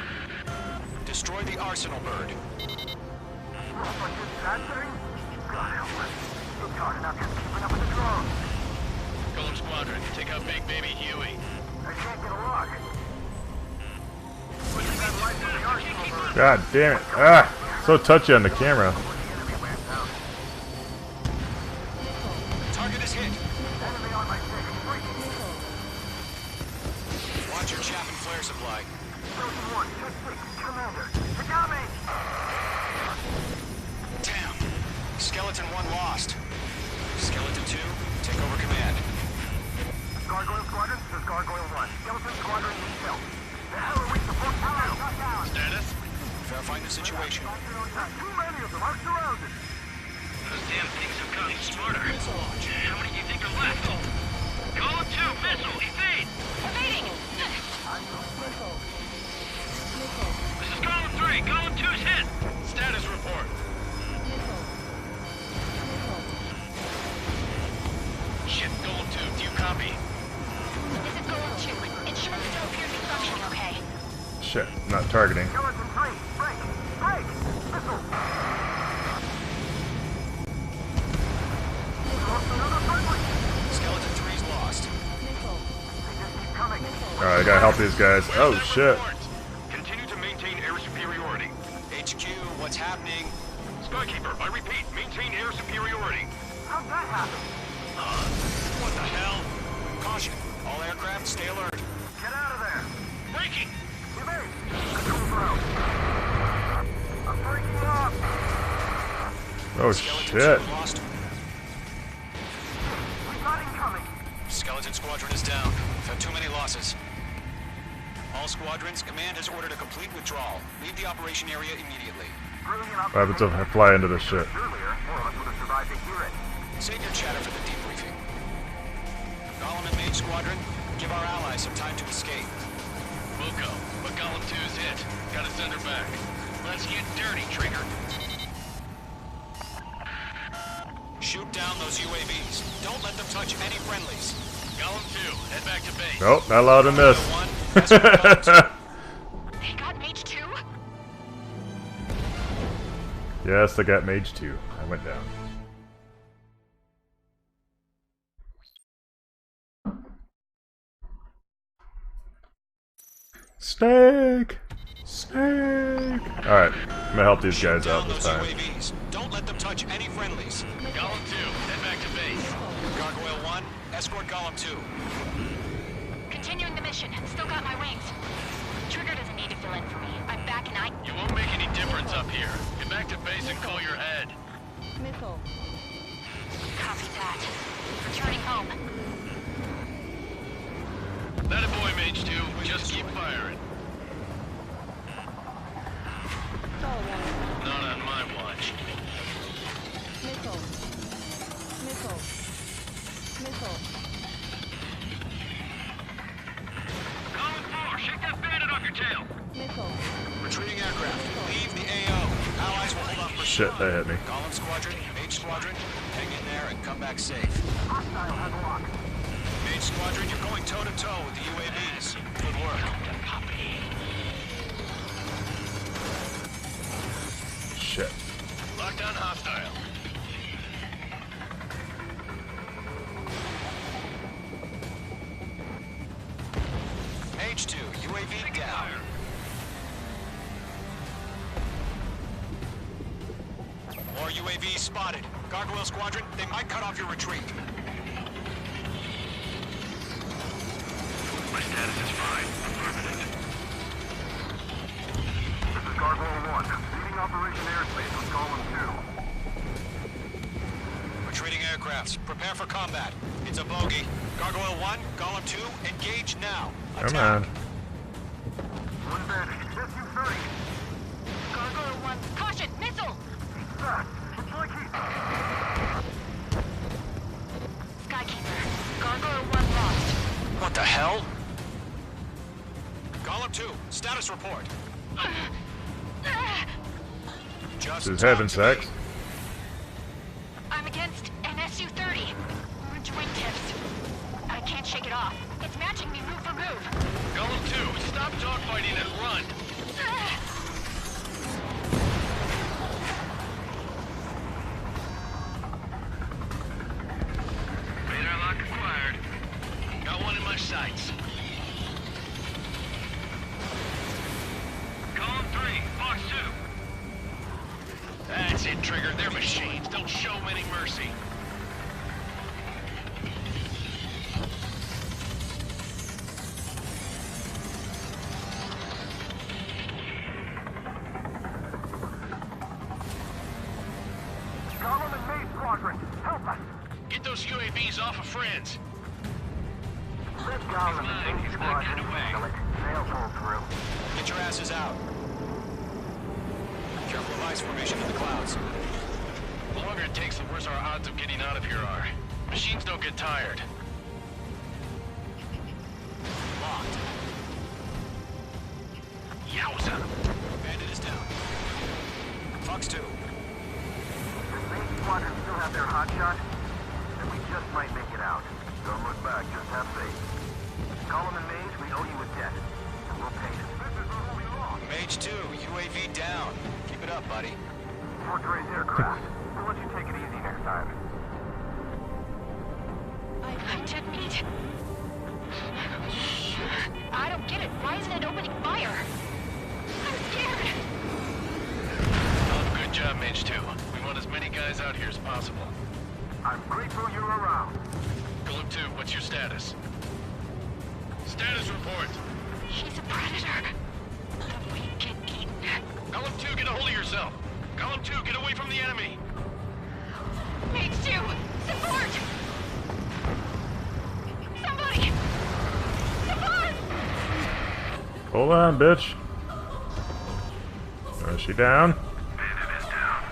Destroy the Arsenal bird. That thing? God help us. It's hard enough just keeping up with the drones. Golem Squadron, take out Big Baby Huey. I can't get a lock. Pushing that light to the Arsenal bird. God damn it. Ah! So touchy on the camera. Target is hit. Enemy on my six. Watch your chaff and flare supply. Chosen one, check six. Commander. They got me! Damn. Skeleton 1 lost. Skeleton 2, take over command. Gargoyle Squadron, this is Gargoyle 1. Skeleton Squadron needs help. The hell are we supposed to do? Status? Verifying the situation. Too many of them. I'm surrounded. Those damn things have gotten smarter. How many do you think are left? Golem 2, missile, evade! Evading! This is Golem 3, Golem 2's hit! Status report. Shit, Golem 2, do you copy? This is Golem 2. Instruments still appear to be functioning okay. Shit, not targeting. Skeleton 3, break! Break! Missile! Skeleton 3's lost. Alright, I gotta help these guys. Oh shit. Continue to maintain air superiority. HQ, what's happening? Skykeeper, I repeat, maintain air superiority. How'd that happen? What the hell? Caution. All aircraft, stay alert. Get out of there! Breaking! Evade! Control ground. I'm breaking up! Oh Skeleton shit. 2 lost. We got incoming! Skeleton Squadron is down. We've had too many losses. All squadrons, command has ordered a complete withdrawal. Leave the operation area immediately. What happens if I fly into this shit? Earlier, more of us would have survived to hear it. Save your chatter for the debriefing. Golem and Mage Squadron, give our allies some time to escape. We'll go, but Golem 2's hit. Gotta send her back. Let's get dirty, Trigger. Shoot down those UAVs. Don't let them touch any friendlies. Golem 2, head back to base. Nope, not allowed in this. They got Mage 2? Yes, I got Mage 2. I went down. Snake! Snake! Alright, I'm gonna help these guys out this time. UAVs. Don't let them touch any friendlies. Golem 2, head back to base. Gargoyle 1, escort Golem 2. Continuing the mission. Still got my wings. Trigger doesn't need to fill in for me. I'm back and You won't make any difference up here. Get back to base and call your head. Missile. Copy that. Returning home. That a boy, Mage 2. Just keep firing. Not on my watch. Missile. Missile. Missile. Golem 4, shake that bandit off your tail. Missile. Retreating aircraft. Leave the AO. Allies will hold off pursuit. Shit, that hit me. Golem Squadron, Mage Squadron, hang in there and come back safe. Hostile has locked. Mage Squadron, you're going toe-to-toe with the UAVs. Good work. Shit. Locked on hostile. Mage 2, UAV down. More UAVs spotted. Gargoyle Squadron, they might cut off your retreat. My status is fine. Affirmative. This is Gargoyle 1. Leading Operation Airspace with Golem 2. Retreating aircrafts, prepare for combat. It's a bogey. Gargoyle 1, Golem 2, engage now. Come on. One bandit. SU-30. Gargoyle 1. Caution! Missile! Fast. It's like heat. Skykeeper. Gargoyle 1 lost. What the hell? Golem 2, status report. Just This is having sex. I'm against an SU-30. Orange wingtips. I can't shake it off. It's matching me move for move. Golem 2, stop dogfighting and run. Radar lock acquired. Got one in my sights. Column 3, Fox 2. That's it, Trigger. They're machines. Don't show them any mercy. Golem and Mage Squadron, help us. Get those UAVs off of friends. Let Golem and Mage Squadron handle it. They'll pull through. Get your asses out. Careful of ice formation in the clouds. The longer it takes, the worse our odds of getting out of here are. Machines don't get tired. Locked. Yowza! Bandit is down. Fox 2. Does Mage Squadron still have their hot shot? Then we just might make it out. Don't look back, just have faith. Golem and Mage, we owe you a debt. And we'll pay it. This is all we lost. Mage 2, UAV down. Keep it up, buddy. Fortress aircraft. We'll let you take it easy next time. I didn't meet. I don't get it. Why isn't it opening fire? I'm scared. Oh, good job, Mage 2. We want as many guys out here as possible. I'm grateful you're around. Golem 2, what's your status? Status report. He's a predator. We get eaten. Golem 2, get a hold of yourself. Golem 2, get away from the enemy. Mage 2, support! Somebody! Support! Hold on, bitch. Is she down? Bandit is down.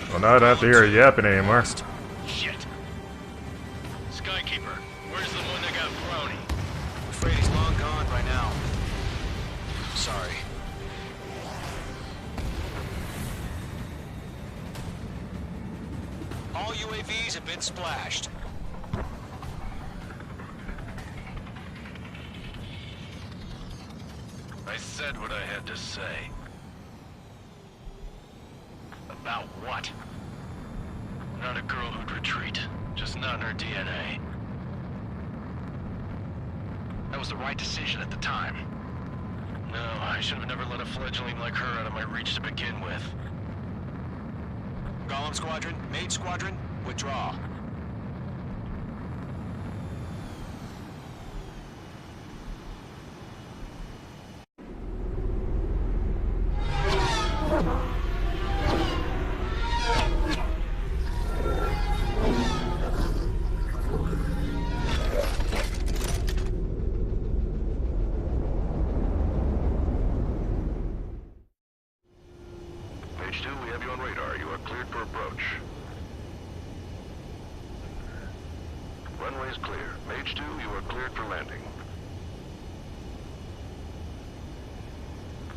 Well, now I don't have to hear her yapping anymore. Shit. Skykeeper, where's the one that got brownie? I'm afraid he's long gone by now. Sorry. All UAVs have been splashed. I said what I had to say. About what? Not a girl who'd retreat. Just not in her DNA. That was the right decision at the time. No, I should have never let a fledgling like her out of my reach to begin with. Golem Squadron, Mage Squadron, withdraw. Mage 2, we have you on radar. You are cleared for approach. Runway is clear. Mage 2, you are cleared for landing.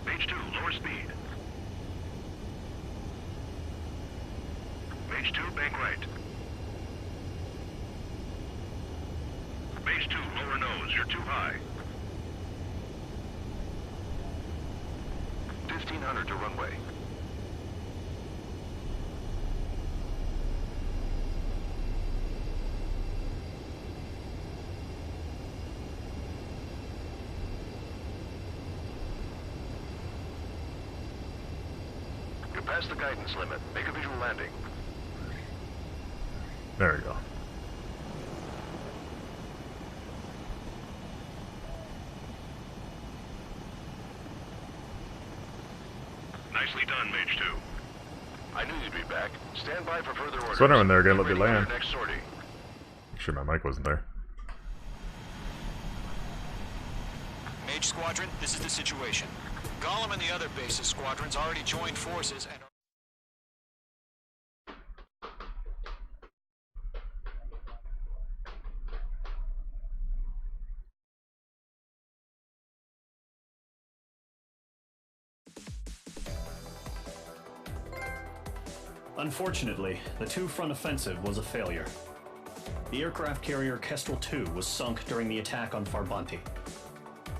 Mage 2, lower speed. Mage 2, bank right. Mage 2, lower nose. You're too high. 1500 to runway. You're past the guidance limit. Make a visual landing. There we go. Nicely done, Mage 2. I knew you'd be back. Stand by for further orders. I was wondering when they were gonna let me Get ready for land. your next sortie. Make sure my mic wasn't there. Mage Squadron, this is the situation. Golem and the other bases squadrons already joined forces and are... Unfortunately, the two-front offensive was a failure. The aircraft carrier Kestrel II was sunk during the attack on Farbanti.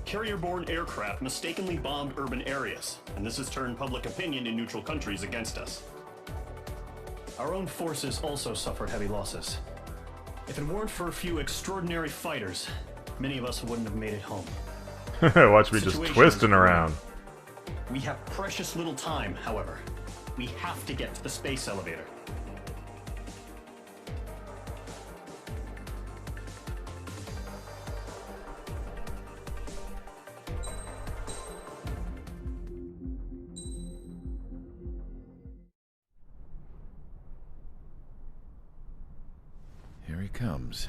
Carrier-borne aircraft mistakenly bombed urban areas, and this has turned public opinion in neutral countries against us. Our own forces also suffered heavy losses. If it weren't for a few extraordinary fighters, many of us wouldn't have made it home. Watch me just twisting around. We have precious little time, however. We have to get to the space elevator. Here he comes.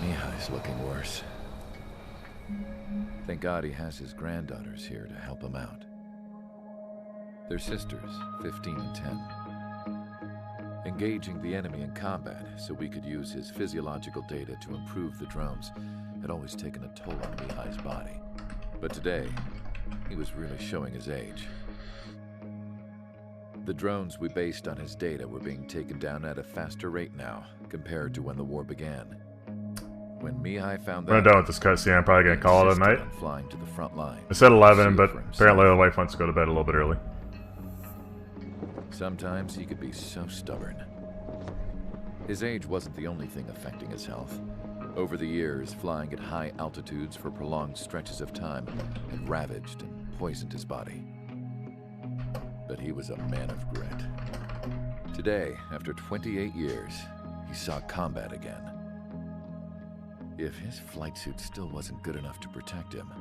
Mihai's looking worse. Thank God he has his granddaughters here to help him out. They're sisters, 15 and 10. Engaging the enemy in combat so we could use his physiological data to improve the drones had always taken a toll on Mihai's body. But today, he was really showing his age. The drones we based on his data were being taken down at a faster rate now, compared to when the war began. When Mihai found that, When I'm done with this cutscene, I'm probably gonna call it a night. flying to the front line. I said 11, but apparently the wife wants to go to bed a little bit early. Sometimes he could be so stubborn. His age wasn't the only thing affecting his health. Over the years, flying at high altitudes for prolonged stretches of time had ravaged and poisoned his body. But he was a man of grit. Today, after 28 years, he saw combat again. If his flight suit still wasn't good enough to protect him,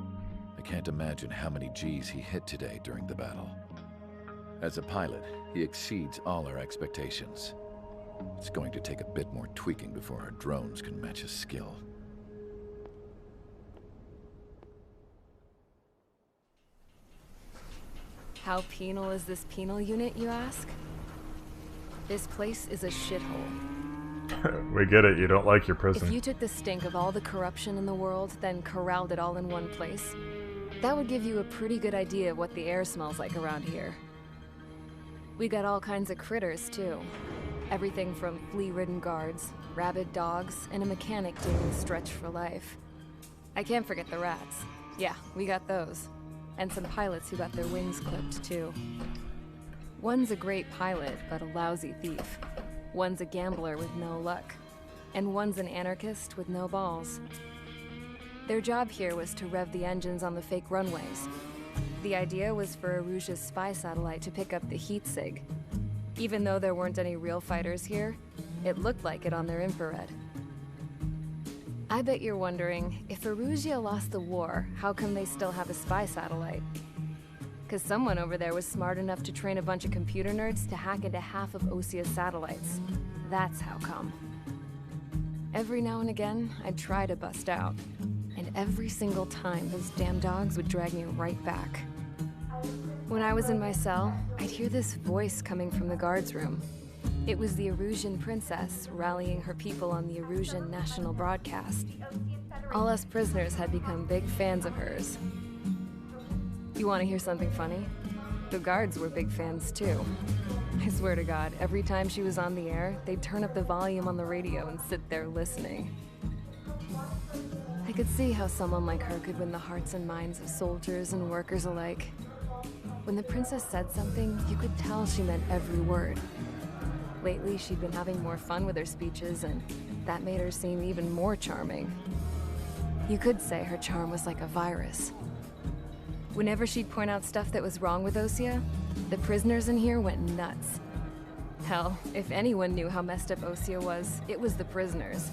I can't imagine how many G's he hit today during the battle. As a pilot, he exceeds all our expectations. It's going to take a bit more tweaking before our drones can match his skill. How penal is this penal unit, you ask? This place is a shithole. We get it, you don't like your If prison. you took the stink of all the corruption in the world, then corralled it all in one place, that would give you a pretty good idea of what the air smells like around here. We got all kinds of critters, too. Everything from flea-ridden guards, rabid dogs, and a mechanic doing the stretch for life. I can't forget the rats. Yeah, we got those. And some pilots who got their wings clipped, too. One's a great pilot, but a lousy thief. One's a gambler with no luck. And one's an anarchist with no balls. Their job here was to rev the engines on the fake runways. The idea was for Erusia's spy satellite to pick up the heat sig. Even though there weren't any real fighters here, it looked like it on their infrared. I bet you're wondering, if Erusia lost the war, how come they still have a spy satellite? Because someone over there was smart enough to train a bunch of computer nerds to hack into half of Osia's satellites. That's how come. Every now and again, I'd try to bust out. And every single time, those damn dogs would drag me right back. When I was in my cell, I'd hear this voice coming from the guards room. It was the Erusian princess rallying her people on the Erusian national broadcast. All us prisoners had become big fans of hers. You want to hear something funny? The guards were big fans too. I swear to God, every time she was on the air, they'd turn up the volume on the radio and sit there listening. I could see how someone like her could win the hearts and minds of soldiers and workers alike. When the princess said something, you could tell she meant every word. Lately, she'd been having more fun with her speeches, and that made her seem even more charming. You could say her charm was like a virus. Whenever she'd point out stuff that was wrong with Osia, the prisoners in here went nuts. Hell, if anyone knew how messed up Osia was, it was the prisoners.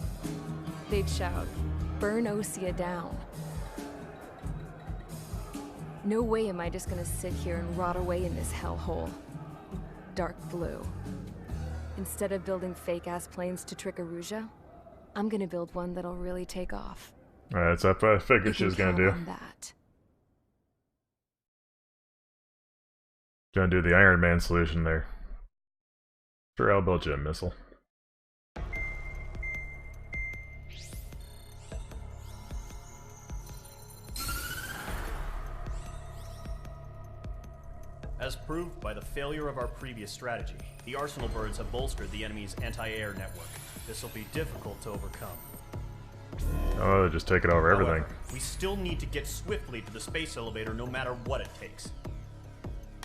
They'd shout, "Burn Osia down." No way am I just gonna sit here and rot away in this hellhole. Dark blue. Instead of building fake-ass planes to trick Erusia, I'm gonna build one that'll really take off. Alright, so I figured she was gonna do. Gonna do the Iron Man solution there. Sure, I'll build you a missile. As proved by the failure of our previous strategy, the Arsenal birds have bolstered the enemy's anti-air network. This will be difficult to overcome. Oh, they're just taking over everything. However, we still need to get swiftly to the space elevator no matter what it takes.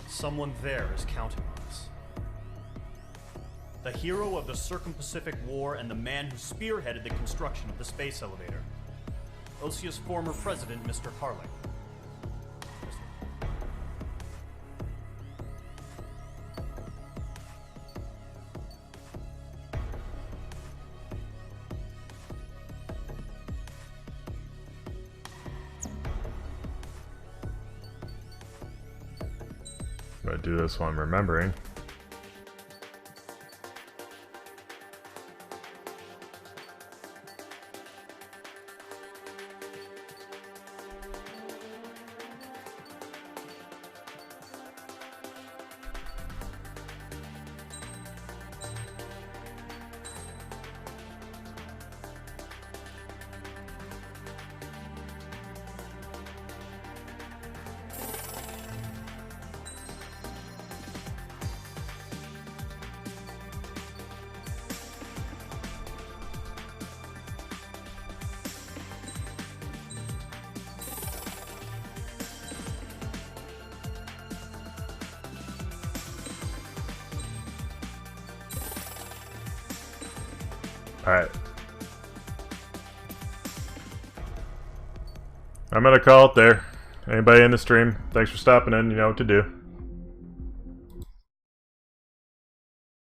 Someone there is counting on us. The hero of the Circum-Pacific War and the man who spearheaded the construction of the space elevator. Osia's former president, Mr. Harling. I'm gonna do this while I'm remembering. Alright. I'm gonna call it there. Anybody in the stream, thanks for stopping in, you know what to do.